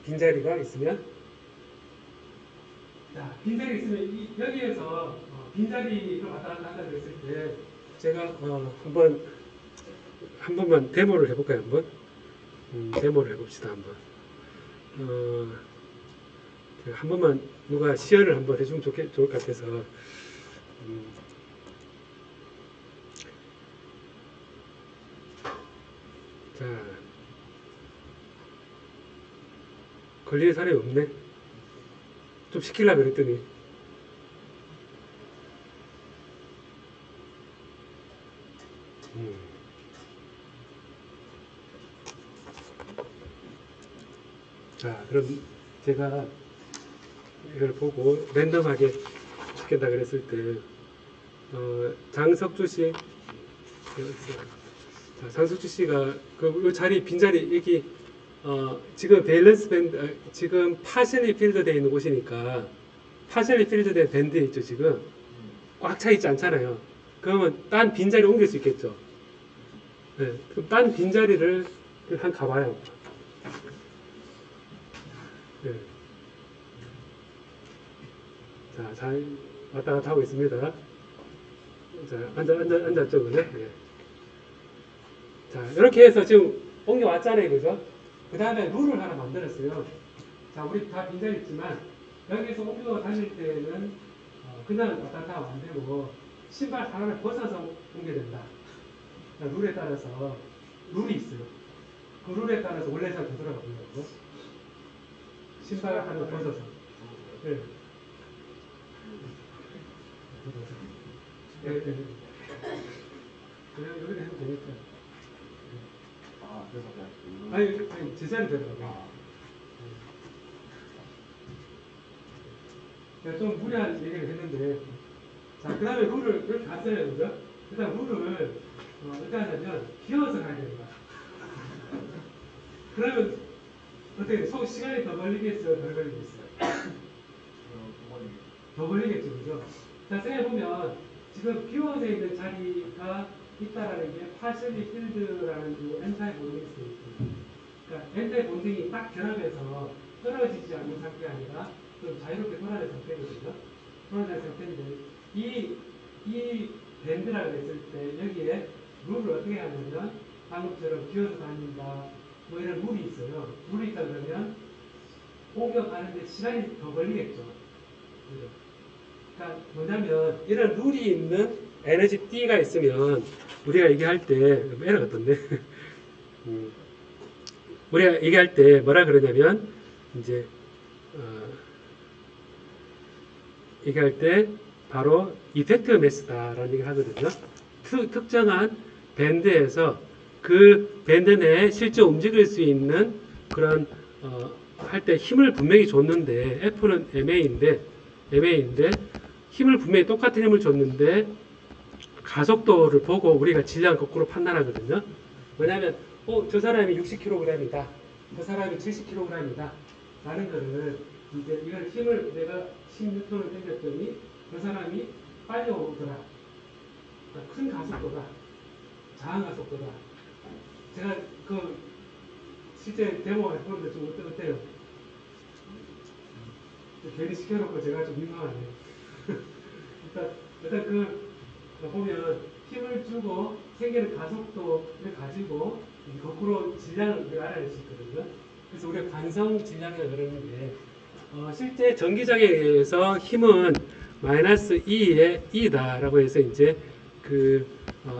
빈자리가 있으면? 자, 빈자리 있으면 여기에서 빈자리로 왔다 갔다 한다고 했을 때 제가 한 번만 데모를 해볼까요? 한번? 데모를 해봅시다. 한번. 한 번만 누가 시연을 한번 해주면 좋을 것 같아서. 자, 걸리는 사람이 없네. 좀 시키려고 그랬더니. 자, 그럼 제가 이걸 보고 랜덤하게 시킨다 그랬을 때 장석주 씨, 자, 장석주 씨가 그 자리 빈자리 여기 지금 밸런스 밴드 지금 파셜리 필드 되어 있는 곳이니까 파셜리 필드 된 밴드 있죠 지금 꽉 차 있지 않잖아요. 그러면 딴 빈자리 옮길 수 있겠죠. 네, 그럼 딴 빈자리를 한 가봐요. 네. 자, 잘 왔다 갔다 하고 있습니다. 자, 앉았죠, 그죠? 네. 자, 이렇게 해서 지금 옮겨왔잖아요, 그죠? 그 다음에 룰을 하나 만들었어요. 자, 우리 다 빈자리 있지만, 여기서 옮겨 다닐 때는 그냥 왔다 갔다 하면 안 되고 신발 하나를 벗어서 옮겨야 된다. 그러니까 룰에 따라서 룰이 있어요. 그 룰에 따라서 원래 잘 되돌아가는 거고 신발 하나 벗어서. 네. 네, 네. 그냥 여기다 해도 되니까. 아, 그래서 그냥 아니 제자리 되더라고요. 제가 좀 무리한 얘기를 했는데, 자, 그 다음에 룰을 이렇게 갔어요, 그죠? 그 다음 룰을 어떻게 하냐면, 기어서 가야 됩니다. 그러면, 어떻게, 시간이 더 걸리겠어요? 덜 걸리겠어요? 더 걸리겠죠, 그죠? 자, 생각해보면, 지금 비워져 있는 자리가 있다라는 게, 파셜리 필드라는 그 엔타이 본딩이 있습니다. 그러니까, 엔타이 본딩이 딱 결합해서 떨어지지 않는 상태가 아니라, 좀 자유롭게 돌아다니는 상태거든요. 돌아다니는 상태인데, 이 밴드라고 했을 때, 여기에 룰을 어떻게 하냐면, 방금처럼 기어서 다닌다, 뭐 이런 룰이 있어요. 룰이 있다 그러면, 옮겨가는데 시간이 더 걸리겠죠. 그죠? 그러니까 뭐냐면, 이런 룰이 있는 에너지 D가 있으면, 우리가 얘기할 때, 에러가 떴네. 우리가 얘기할 때 뭐라 그러냐면, 이제, 얘기할 때 바로 이펙트 매스다라는 얘기를 하거든요. 특정한 밴드에서 그 밴드 내에 실제 움직일 수 있는 그런 할 때 힘을 분명히 줬는데 F는 MA인데 힘을 분명히 똑같은 힘을 줬는데 가속도를 보고 우리가 질량 거꾸로 판단하거든요. 왜냐하면 저 사람이 60kg이다. 저 사람이 70kg이다. 라는 거를 이제 이걸 힘을 내가 10N을 당겼더니 그 사람이 빨리 오더라. 큰 가속도다. 작은 가속도다. 제가 그 실제 데모 해보는데 좀 어때요? 괜히 시켜놓고 제가 좀 민망하네요. 일단 보면 힘을 주고 생기는 가속도를 가지고 거꾸로 질량을 우리가 알아낼 수 있거든요. 그래서 우리가 관성 질량이라고 그러는데 실제 전기장에 의해서 힘은 마이너스 2의 2다라고 해서 이제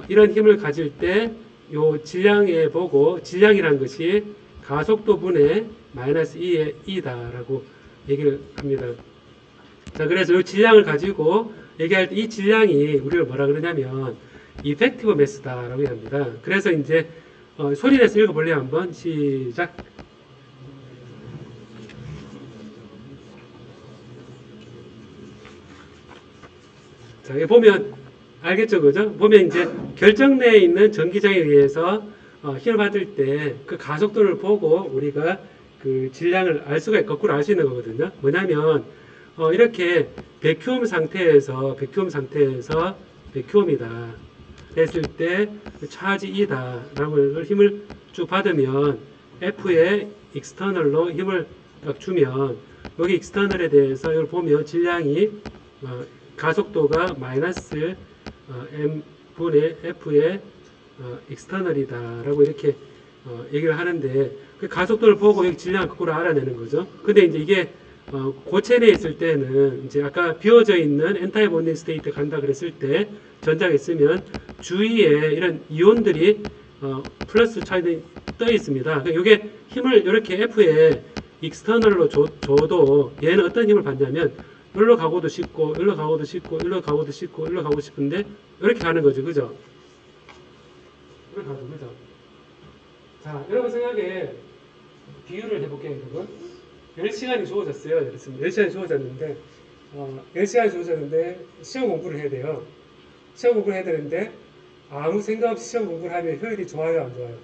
이런 힘을 가질 때 요 질량에 보고 질량이라는 것이 가속도 분의 마이너스 2의 2다라고 얘기를 합니다. 자, 그래서 이 질량을 가지고 얘기할 때 이 질량이 우리가 뭐라 그러냐면 이펙티브 매스다라고 합니다. 그래서 이제 소리 내서 읽어볼래요? 한번 시작. 자, 여기 보면 알겠죠, 그죠? 보면 이제 결정 내에 있는 전기장에 의해서 힘을 받을 때 그 가속도를 보고 우리가 그 질량을 알 수가 거꾸로 알 수 있는 거거든요. 뭐냐면 이렇게 백큐옴 상태에서 백큐옴이다 했을 때 차지 2다라고 힘을 쭉 받으면 F에 익스터널로 힘을 딱 주면 여기 익스터널에 대해서 이걸 보면 질량이 가속도가 마이너스 m분의 F의 익스터널이다라고 이렇게 얘기를 하는데 그 가속도를 보고 여기 질량을 거꾸로 알아내는 거죠. 근데 이제 이게 고체 내에 있을 때는 이제 아까 비워져 있는 엔타이 본딩 스테이트 간다 그랬을 때 전자가 있으면 주위에 이런 이온들이 플러스 차이도 떠 있습니다. 이게 힘을 이렇게 F에 익스터널로 줘도 얘는 어떤 힘을 받냐면 여기로 가고도 싶고 여기로 가고도 싶고 여기로 가고도 싶고 여기로 가고 싶은데 이렇게 가는 거죠. 그죠? 이렇게 가죠. 그죠? 자, 여러분 생각에 비유를 해볼게요. 여러분 10시간이 주어졌어요. 이렇습니다. 10시간이 주어졌는데 10시간이 주어졌는데 시험 공부를 해야 돼요. 시험 공부를 해야 되는데 아무 생각 없이 시험 공부를 하면 효율이 좋아요? 안 좋아요?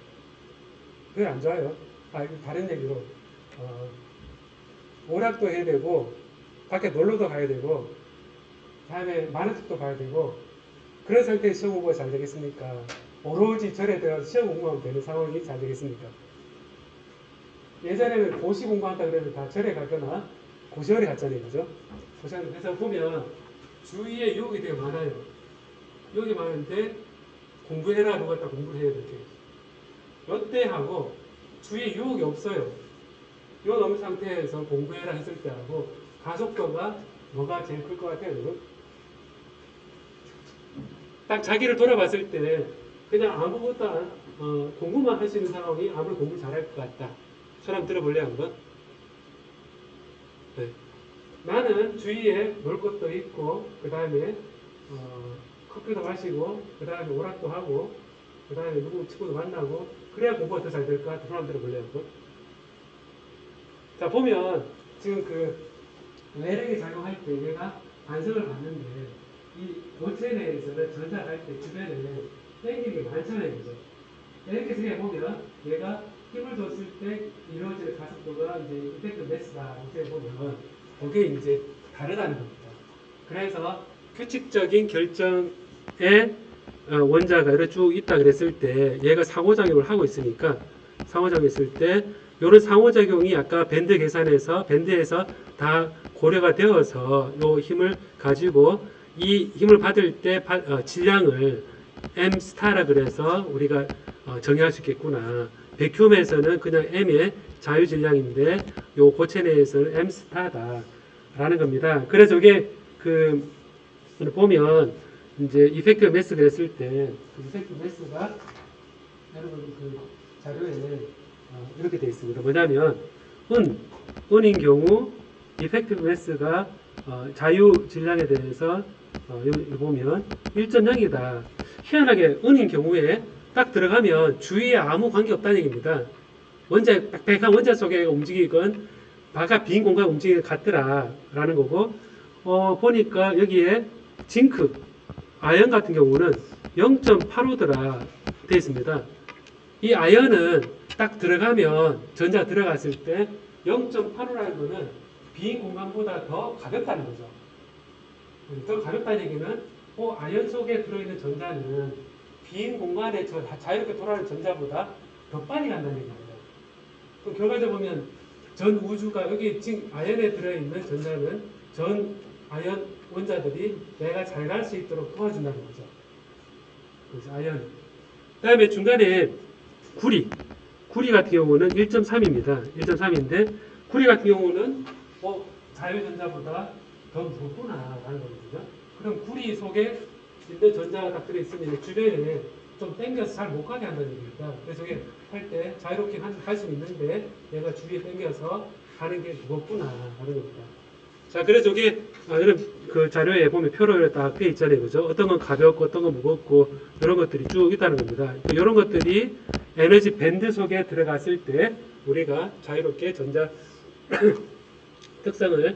효율 안 좋아요. 다른 얘기로 오락도 해야 되고 밖에 놀러도 가야 되고 다음에 많은 책도 봐야 되고 그런 상태에 시험 공부가 잘 되겠습니까? 오로지 절에 들어가서 시험 공부하면 되는 상황이 잘 되겠습니까? 예전에는 고시 공부한다 그러면 다 절에 가거나 고시원에 갔잖아요. 그죠? 고시원에 그래서 보면 주위에 유혹이 되게 많아요. 유혹이 많은데 공부해라 누가 딱 공부를 해야 될게 이때 하고 주위에 유혹이 없어요. 유혹 없는 상태에서 공부해라 했을 때 하고 가속도가 뭐가 제일 클 것 같아요, 여러분? 딱 자기를 돌아봤을 때 그냥 아무것도 공부만 할 수 있는 사람이 아무리 공부 잘할 것 같다. 사람 들어볼래요, 한번? 네. 나는 주위에 놀 것도 있고, 그 다음에 커피도 마시고, 그 다음에 오락도 하고, 그 다음에 누구 친구도 만나고, 그래야 공부가 더 잘 될 것 같아. 사람 들어볼래요, 한번? 자, 보면 지금 그 매력이 작용할 때 얘가 반성을 받는데 이 고체 내에서는 전자할 때 주변에 땡기는 게 많잖아요, 그죠? 이렇게 생각해보면 얘가 힘을 줬을 때 이루어지는 가속도가 이제 이펙트 매스다 이렇게 보면 그게 이제 다르다는 겁니다. 그래서 규칙적인 결정에 원자가 이렇게 쭉 있다 그랬을 때 얘가 상호작용을 하고 있으니까 상호작용했을 때 이런 상호작용이 아까 밴드 계산에서 밴드에서 다 고려가 되어서 이 힘을 가지고 이 힘을 받을 때 질량을 m 스타라 그래서 우리가 정의할 수 있겠구나. 백큐음에서는 그냥 m의 자유 질량인데 요 고체 내에서는 m 스타다라는 겁니다. 그래서 이게 그 보면 이제 이펙트 매스 그랬을 때 이펙트 매스가 여러분 그 자료에 이렇게 되어 있습니다. 뭐냐면 은인 경우 이펙티브 매스가 자유 질량에 대해서 여기 보면 1.0이다. 희한하게 은인 경우에 딱 들어가면 주위에 아무 관계 없다는 얘기입니다. 원자 빽빽한 원자 속에 움직이건 바깥 빈 공간 움직이는 것 같더라라는 거고 보니까 여기에 징크 아연 같은 경우는 0.85더라 되어 있습니다. 이 아연은 딱 들어가면 전자 들어갔을 때 0.85라는 거는 빈 공간보다 더 가볍다는 거죠. 더 가볍다는 얘기는 아연 속에 들어있는 전자는 빈 공간에 자유롭게 돌아가는 전자보다 더 빨리 간다는 얘기입니다. 그럼 결과적으로 보면 전 우주가 여기 지금 아연에 들어있는 전자는 전 아연 원자들이 내가 잘 갈 수 있도록 도와준다는 거죠. 그래서 아연. 그 다음에 중간에 구리 같은 경우는 1.3입니다. 1.3인데 구리 같은 경우는 자유전자보다 더 무겁구나라는 거거든요. 그럼 구리 속에 있는 전자가 딱 들어있으면 주변에 좀 당겨서 잘 못 가게 한다는 얘기입니다. 그래서 이게 할 때 자유롭게 할 수 있는데 얘가 주위에 당겨서 가는 게 무겁구나라는 겁니다. 자, 그래서 이게 이런 그 자료에 보면 표로 딱 되어 있잖아요, 그죠? 어떤 건 가볍고 어떤 건 무겁고 이런 것들이 쭉 있다는 겁니다. 이런 것들이 에너지 밴드 속에 들어갔을 때 우리가 자유롭게 전자 특성을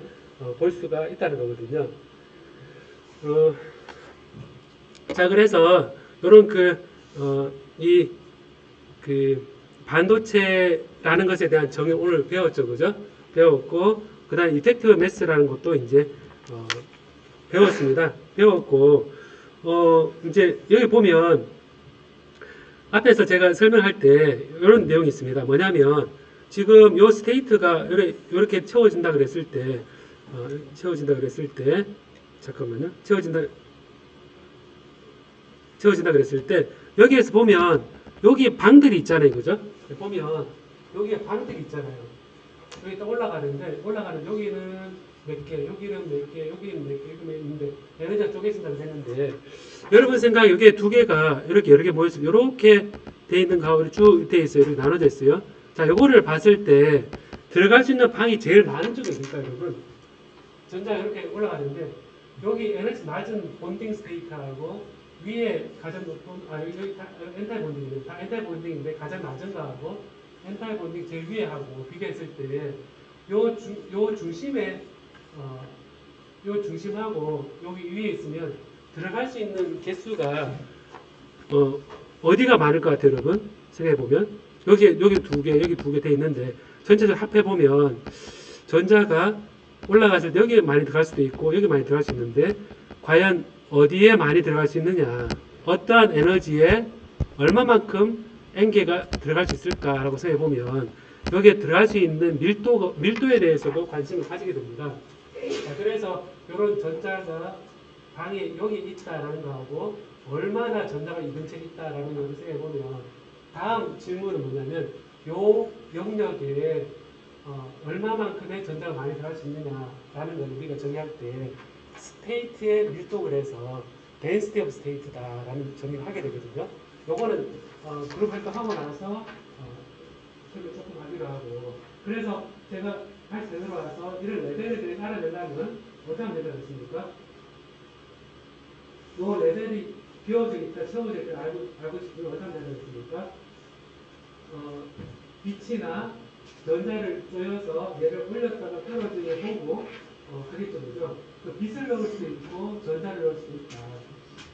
볼 수가 있다는 거거든요. 자, 그래서 이런 반도체라는 것에 대한 정의 오늘 배웠죠, 그죠? 배웠고. 그 다음에 이펙티브 매스라는 것도 이제 배웠습니다. 배웠고 이제 여기 보면 앞에서 제가 설명할 때 이런 내용이 있습니다. 뭐냐면 지금 요 스테이트가 이렇게 채워진다 그랬을 때 잠깐만요. 채워진다 그랬을 때 여기에서 보면 여기 방들이 있잖아요, 그죠? 보면 여기에 방들이 있잖아요. 여기 또 올라가는 여기는 몇 개, 여기는 몇 개, 여기는 몇 개, 여기는 있는데 에너지가 쪼개진다고 했는데 여러분 생각에 여기 두 개가 이렇게 여러 개 모였어요. 이렇게 돼 있는 가운데 쭉 돼 있어요. 이렇게 나눠져 있어요. 자, 요거를 봤을 때 들어갈 수 있는 방이 제일 많은 쪽이 어딜까요, 여러분? 전자가 이렇게 올라가는데 여기 에너지 낮은 본딩 스테이트하고 위에 가장 높은 여기 다 엔타이 본딩인데 다 엔타이 본딩인데 가장 낮은 거하고 엔타이 본딩 제일 위에 하고 비교했을 때 요 중심에 요 중심하고 여기 위에 있으면 들어갈 수 있는 개수가 어디가 많을 것 같아요, 여러분? 생각해 보면 여기 두 개, 여기 두 개 돼 있는데 전체적으로 합해 보면 전자가 올라갔을 때 여기에 많이 들어갈 수도 있고 여기 많이 들어갈 수 있는데 과연 어디에 많이 들어갈 수 있느냐, 어떠한 에너지에 얼마만큼 N개가 들어갈 수 있을까라고 생각해 보면 여기에 들어갈 수 있는 밀도에 대해서도 관심을 가지게 됩니다. 자, 그래서 이런 전자가 방에 여기 있다라는 거하고 얼마나 전자가 이 근처에 있다라는 걸 생각해 보면 다음 질문은 뭐냐면 요 영역에 얼마만큼의 전자가 많이 들어갈 수 있느냐라는 걸 우리가 정의할 때 스테이트에 밀도를 해서 density of state다라는 정의를 하게 되거든요. 요거는 그룹 활동하고 나서 그걸 조금 하기로 하고, 그래서 제가 다시 되돌아와서 이런 레벨을 알아내려면 어떻게 하면 되겠습니까? 요 레벨이 비워져 있다, 채워져 있다 알고 싶으면 어떻게 하면 되겠습니까? 빛이나 전자를 쪼여서 얘를 올렸다가 떨어지게 보고 하겠죠, 그죠? 그 빛을 넣을 수도 있고 전자를 넣을 수도 있다.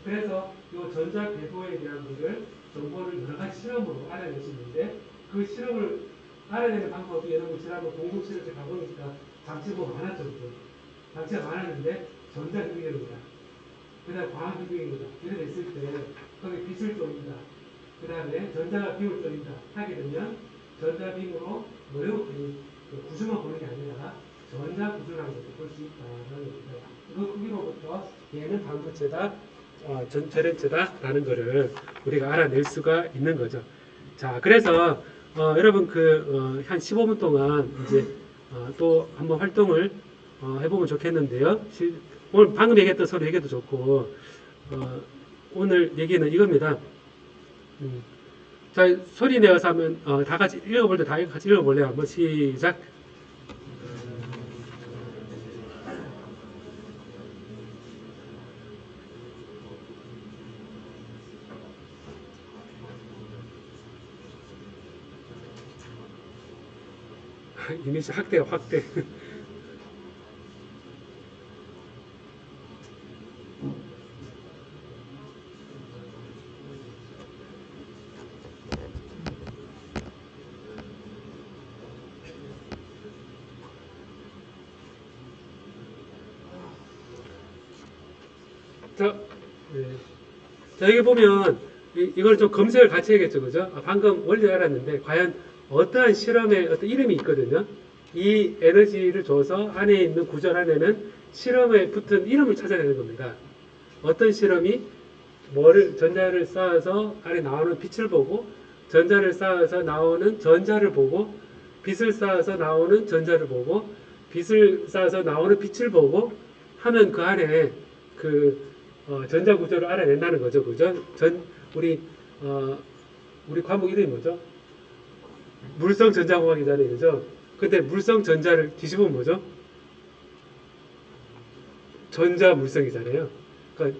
그래서 이 전자 궤도에 대한 것을 정보를 여러 가지 실험으로 알아낼 수 있는데, 그 실험을 알아내는 방법이 여러분 지난번 공동실험에 가보니까 장치가 많았죠, 그죠? 장치가 많았는데 전자 기능입니다. 그 다음에 광학 기능입니다. 이렇게 됐을 때 거기 빛을 쪼인다. 그 다음에 전자가 빔을 쪼인다 하게 되면 전자빔으로 모래우통이 구조만 보는 게 아니라 전자 구조라는 것도 볼 수 있다는 겁니다. 그 크기로부터 얘는 반도체다, 전자렌체다라는 것을 우리가 알아낼 수가 있는 거죠. 자, 그래서 여러분 한 15분 동안 이제 또 한번 활동을 해보면 좋겠는데요. 오늘 방금 얘기했던 서로 얘기도 좋고 오늘 얘기는 이겁니다. 자, 소리 내어서 하면 다 같이 읽어볼 때 다 같이 읽어볼래요? 한번 시작. 이미지 확대요, 확대. 자, 네. 자, 여기 보면 이걸 좀 검색을 같이 해야겠죠, 그죠? 방금 원리 알았는데 과연 어떠한 실험의 어떤 이름이 있거든요. 이 에너지를 줘서 안에 있는 구절 안에는 실험에 붙은 이름을 찾아내는 겁니다. 어떤 실험이 전자를 쌓아서 안에 나오는 빛을 보고, 전자를 쌓아서 나오는 전자를 보고, 빛을 쌓아서 나오는 전자를 보고, 빛을 쌓아서 나오는 빛을 보고 하면 그 안에 전자 구조를 알아낸다는 거죠, 그죠? 우리 과목 이름이 뭐죠? 물성 전자공학이잖아요, 그죠? 근데 물성 전자를 뒤집으면 뭐죠? 전자 물성이잖아요. 그러니까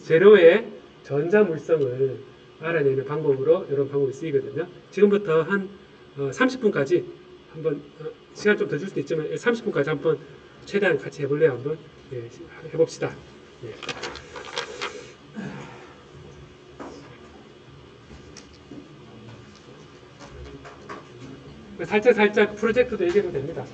재료의 전자 물성을 알아내는 방법으로 이런 방법이 쓰이거든요. 지금부터 한 30분까지 한번 시간 좀 더 줄 수도 있지만 30분까지 한번 최대한 같이 해볼래요? 한번 해봅시다. 예. 살짝 프로젝트도 얘기해도 됩니다.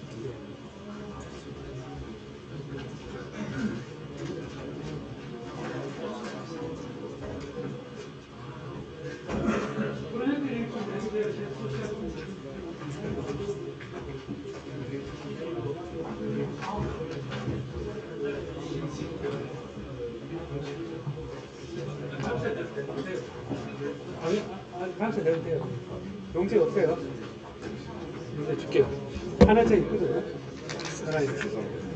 방수 내도 돼요. 용지 없어요. 용지 줄게요. 하나짜리 있거든요. 하나 있어요.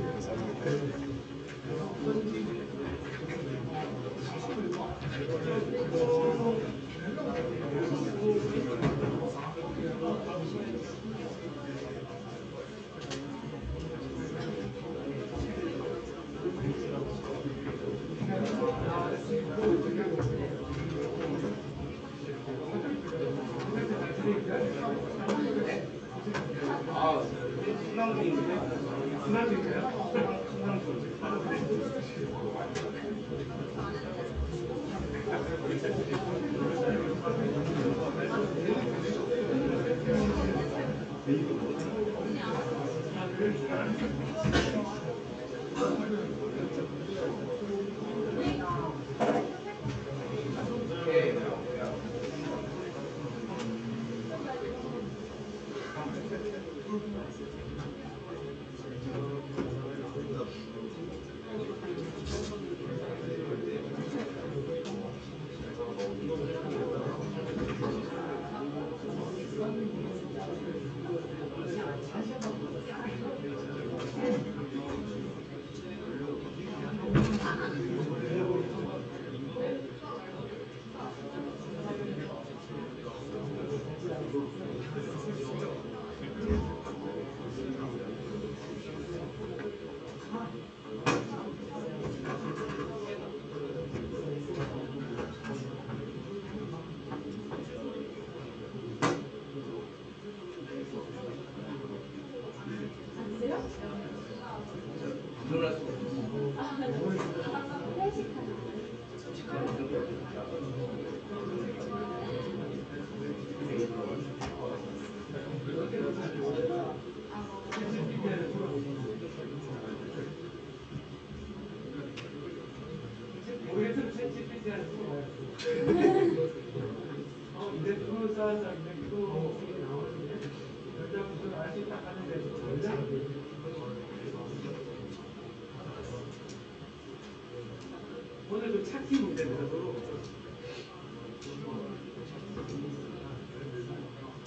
오늘도 찾기 문제입니다.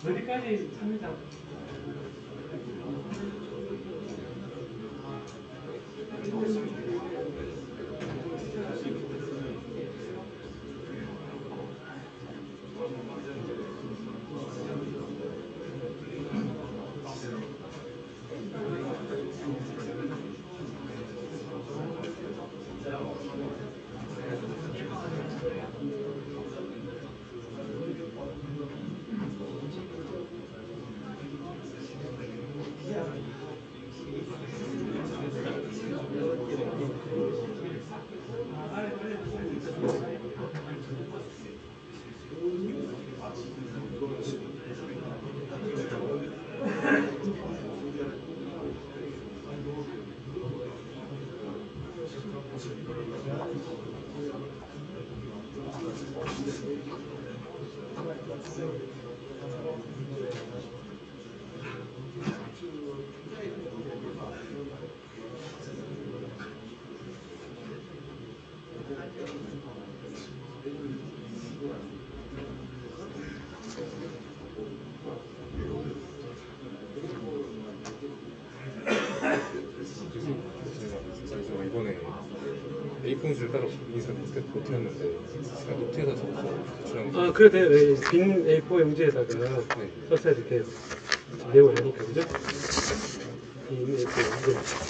어디까지 찾는다. 제가 이번에 A4용지를 따로 인쇄 못했는데 제가 노트에다 적어서 제출한 아, 그래도 돼요. 빈 A4 용지에다가 네. 썼어야 돼요. 내용을 하니까, 그죠? 빈 A4 용지.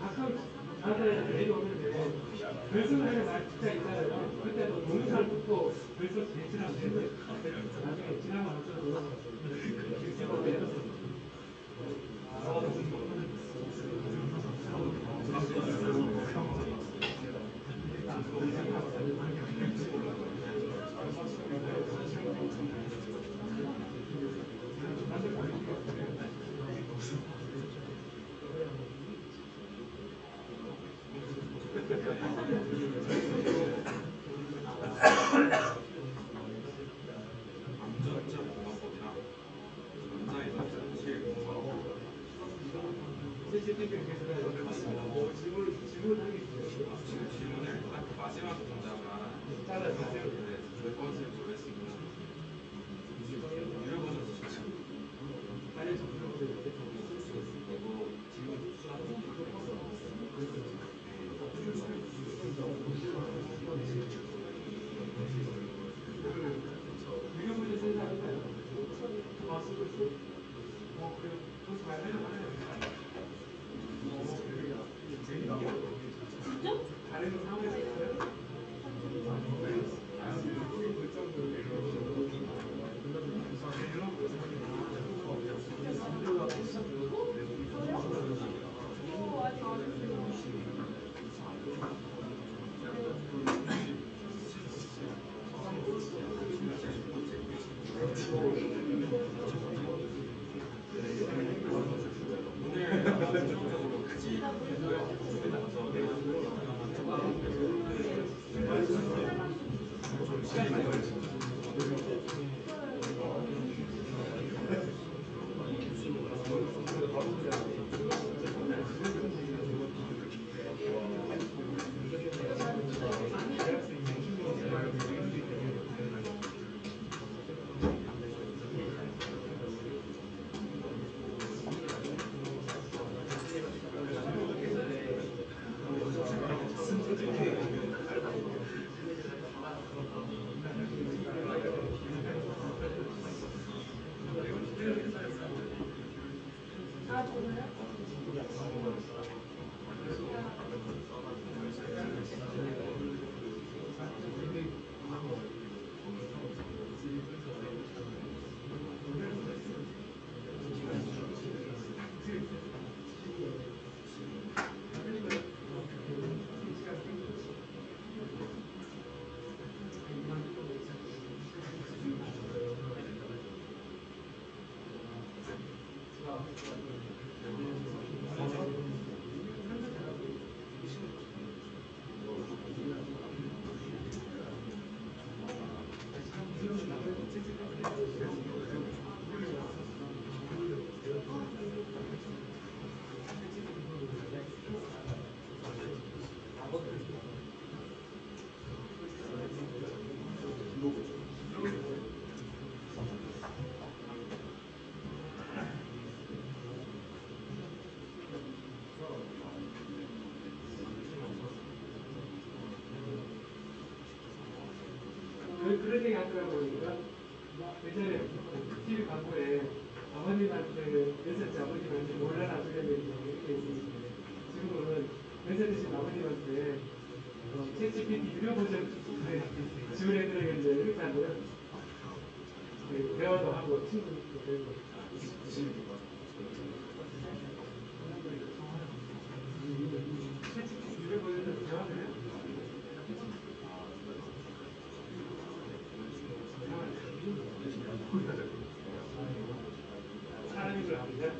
가끔 다들 내려오는데 결승하는 날 진짜 있잖아요. 그때도 동영상을 듣고 결승 대치라고 했는데 나중에 지나면 어쩌고 질문을 마지막 문장만 잘라주세요. 몇 번째 보겠습니다. 읽어보셨죠? 아니, 저 그거 그리고 질문 읽어보실 생각 있나요? 그래, 그것도 말 하려고 하네요. 다른 상황에서 있어요? 그런 얘기 하더라고요. 그러니까 예전에 TV 광고에 아버님한테 연세대 아버님한테 몰라라 그런 얘기 이렇게 있었는데 지금은 연세 드신 아버님한테 챗GPT 유료 버전 지원해드려야겠는데 이렇게 하고요. 대화도 하고 친구도 되고. 챗GPT 유료 버전은 대화를 해요. 사람인 걸 압니다.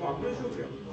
안 보내주셔도 돼요.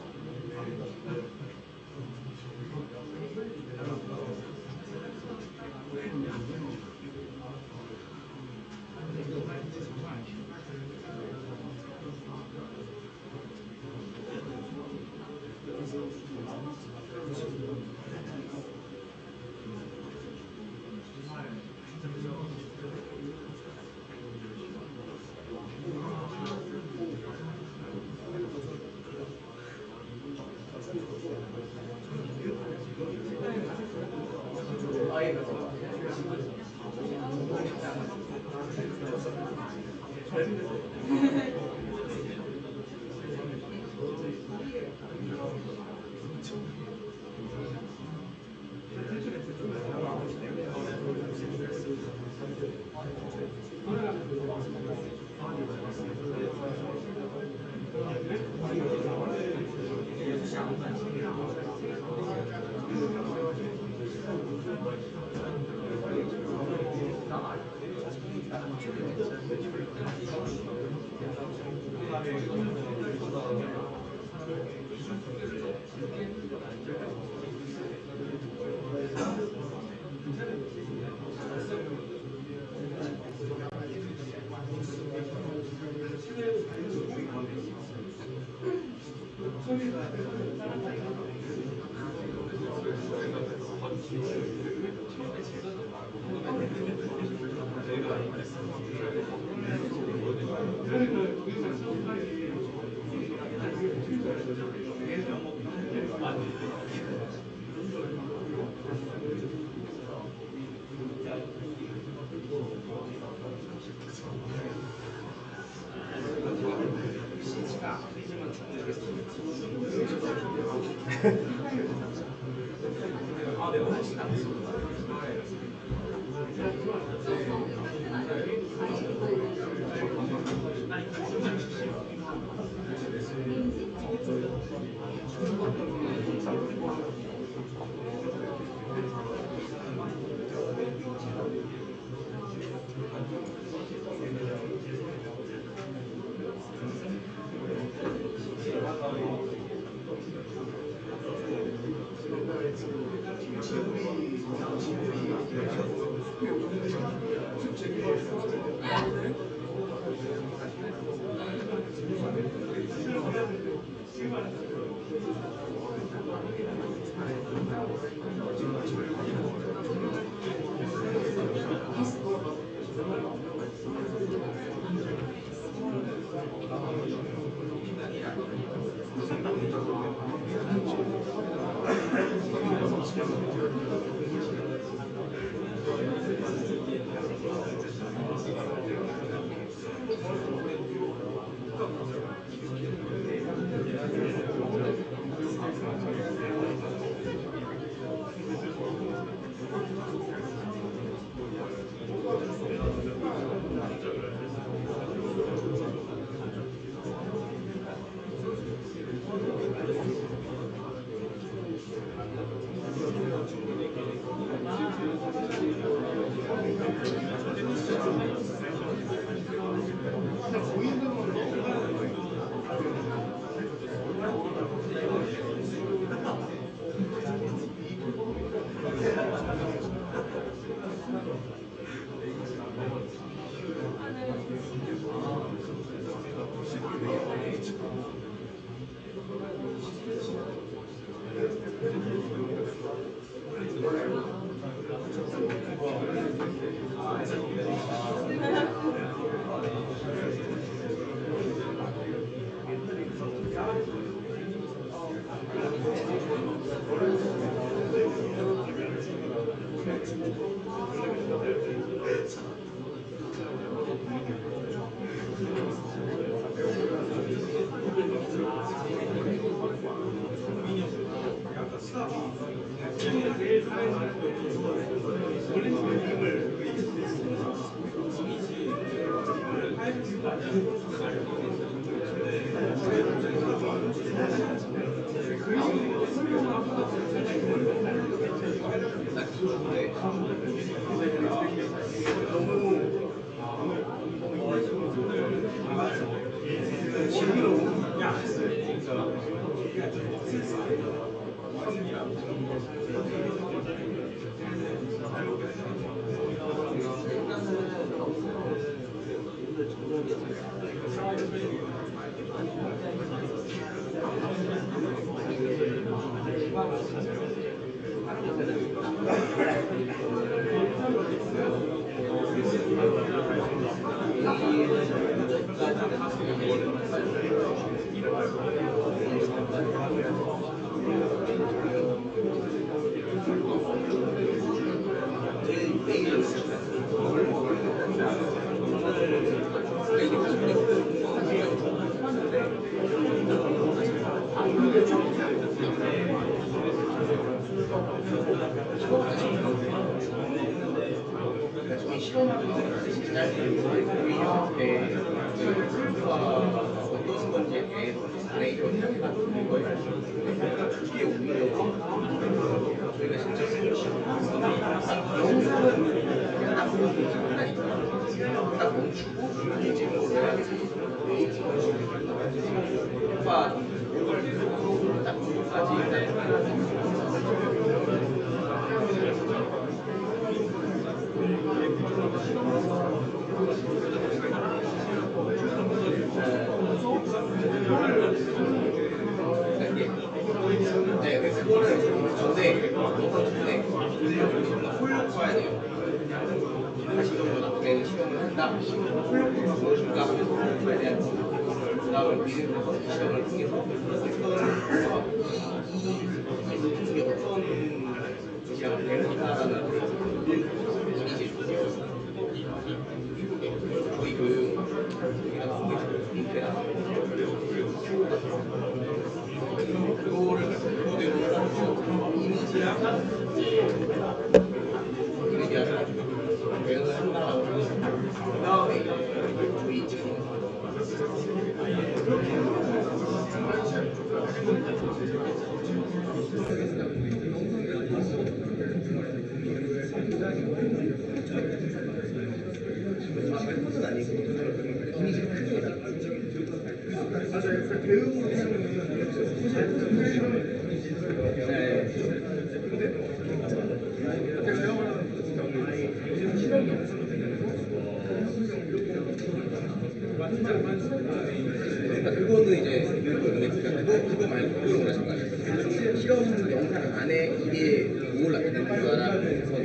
그거는 이제 그거 말고 그걸 원하신 거 아니에요? 실험 영상 안에 이게 뭘 나타내는 거라는 건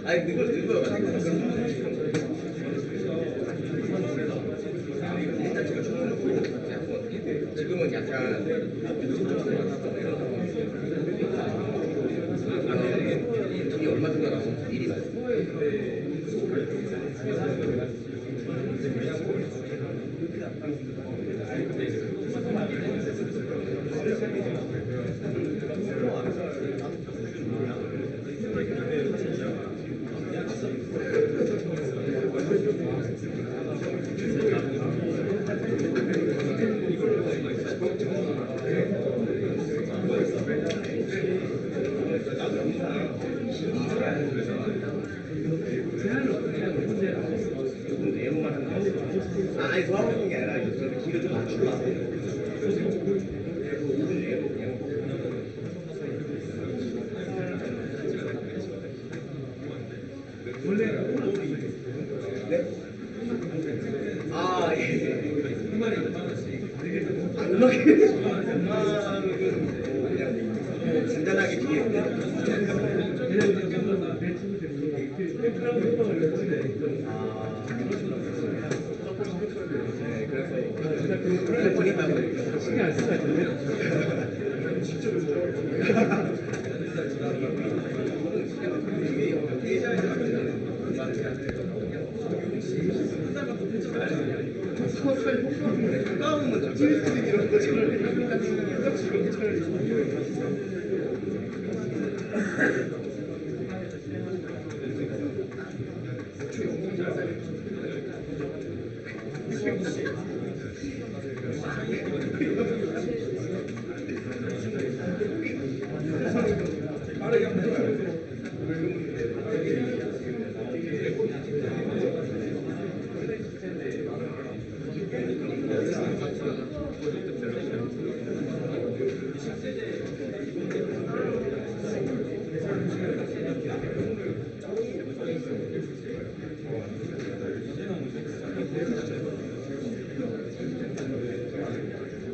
아니 지금은 약간 돈이 얼마 정도 나오면 일이 많아요. 아니 더 하고 있는 게 아니라 길을 좀 맞추고 왔어요. 아 예. 음악이 그냥 간단하게 뒤에 가까우면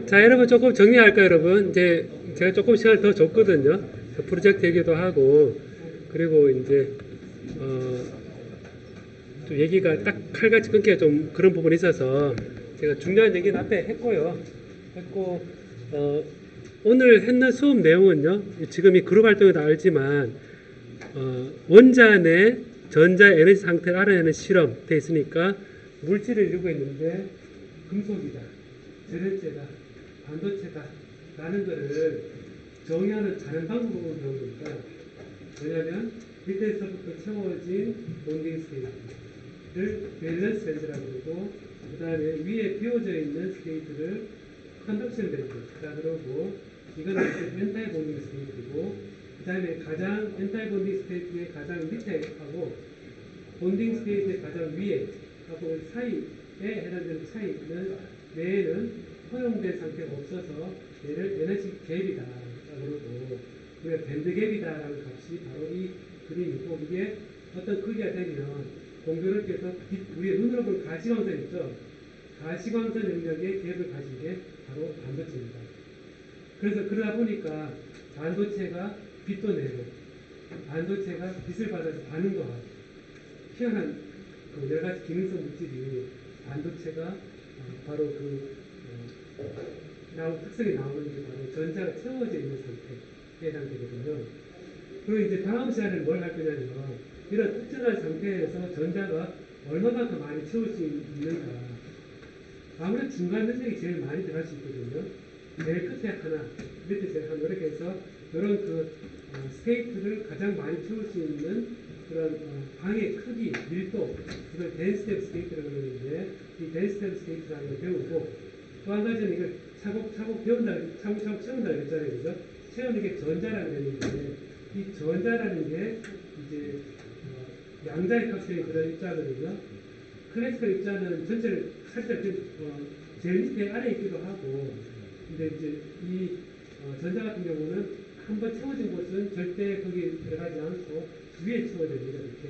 자, 여러분 조금 정리할까요, 여러분? 이제 제가 조금 시간을 더 줬거든요. 프로젝트 얘기도 하고, 그리고 이제 좀 얘기가 딱 칼같이 끊기가 좀 그런 부분이 있어서 제가 중요한 얘기는 앞에 했고, 오늘 했는 수업 내용은요, 지금 이 그룹 활동에도 알지만, 원자 내 전자 에너지 상태를 알아내는 실험 돼 있으니까 물질을 이루고 있는데 금속이다, 절연제다, 반도체다 라는 것을 정의하는 다른 방법으로 배우니까, 뭐냐면 밑에서부터 채워진 본딩 스테이트를 밸런스 밴드라고 그러고, 그 다음에 위에 비워져 있는 스테이트를 컨덕션 밴드라 그러고, 이거는 엔타이 본딩 스테이트고, 그 다음에 가장 엔타이 본딩 스테이트의 가장 밑에 하고 본딩 스테이트의 가장 위에 하고 사이에 해당되는 차이는 내에는 허용된 상태가 없어서 얘를 에너지 갭이다 그러고, 우리가 밴드 갭이다라는 값이 바로 이 그림이고, 이게 어떤 크기가 되면 공조를 껴서 우리의 눈으로 볼 가시광선 있죠. 가시광선 영역의 갭을 가진 게 바로 반도체입니다. 그래서 그러다 보니까 반도체가 빛도 내고, 반도체가 빛을 받아서 반응도 하고, 희한한 그 여러 가지 기능성 물질이 반도체가 바로 특성이 나오는 게 바로 전자가 채워져 있는 상태에 해당되거든요. 그리고 이제 다음 시간에 뭘 할 거냐면, 이런 특정한 상태에서 전자가 얼마만큼 많이 채울 수 있는가. 아무래도 중간 능력이 제일 많이 들어갈 수 있거든요. 제일 끝에 하나, 밑에 제일 하나, 이렇게 해서 이런 스테이트를 가장 많이 채울 수 있는 그런 방의 크기, 밀도, 이걸 덴스텝 스테이트라고 그러는데, 이 덴스텝 스테이트라는 걸 배우고, 또 한 가지는 이걸 차곡차곡 차곡차곡 채운다 그랬잖아요. 그죠? 채우는 게 전자라는 얘기인데, 이 전자라는 게 이제 양자의 값에 그런 입자거든요. 클래시컬 입자는 전체를 살짝 제일 밑에 아래 있기도 하고, 근데 이제 이 전자 같은 경우는 한번 채워진 곳은 절대 거기 들어가지 않고 위에 채워집니다. 이렇게.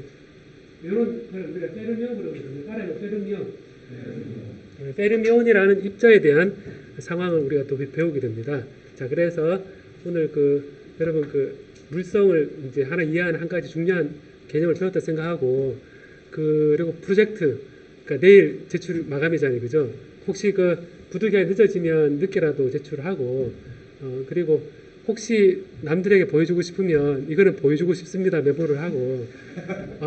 이런 걸 우리가 페르미온으로 그러거든요. 따라하면 페르미온. 페르미온이라는 입자에 대한 상황을 우리가 또 배우게 됩니다. 자, 그래서 오늘 여러분 물성을 이제 하나 이해하는 한 가지 중요한 개념을 배웠다 생각하고, 그리고 프로젝트, 그러니까 내일 제출 마감이잖아요, 그죠? 혹시 부득이하게 늦어지면 늦게라도 제출하고, 그리고 혹시 남들에게 보여주고 싶으면 이거는 보여주고 싶습니다 메모를 하고,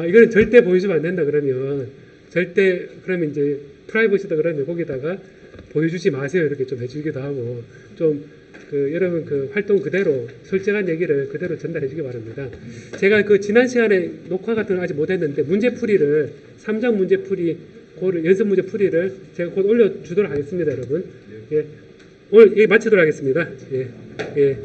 이거는 절대 보여주면 안 된다 그러면 절대, 그러면 이제 프라이버시다 그러면 거기다가 보여주지 마세요 이렇게 좀 해주기도 하고, 좀 여러분 활동 그대로 솔직한 얘기를 그대로 전달해 주기 바랍니다. 제가 지난 시간에 녹화 같은 걸 아직 못했는데 문제풀이를 3장 문제풀이 연습 문제풀이를 제가 곧 올려주도록 하겠습니다. 여러분, 예. 오늘 마치도록 하겠습니다. 예. 예.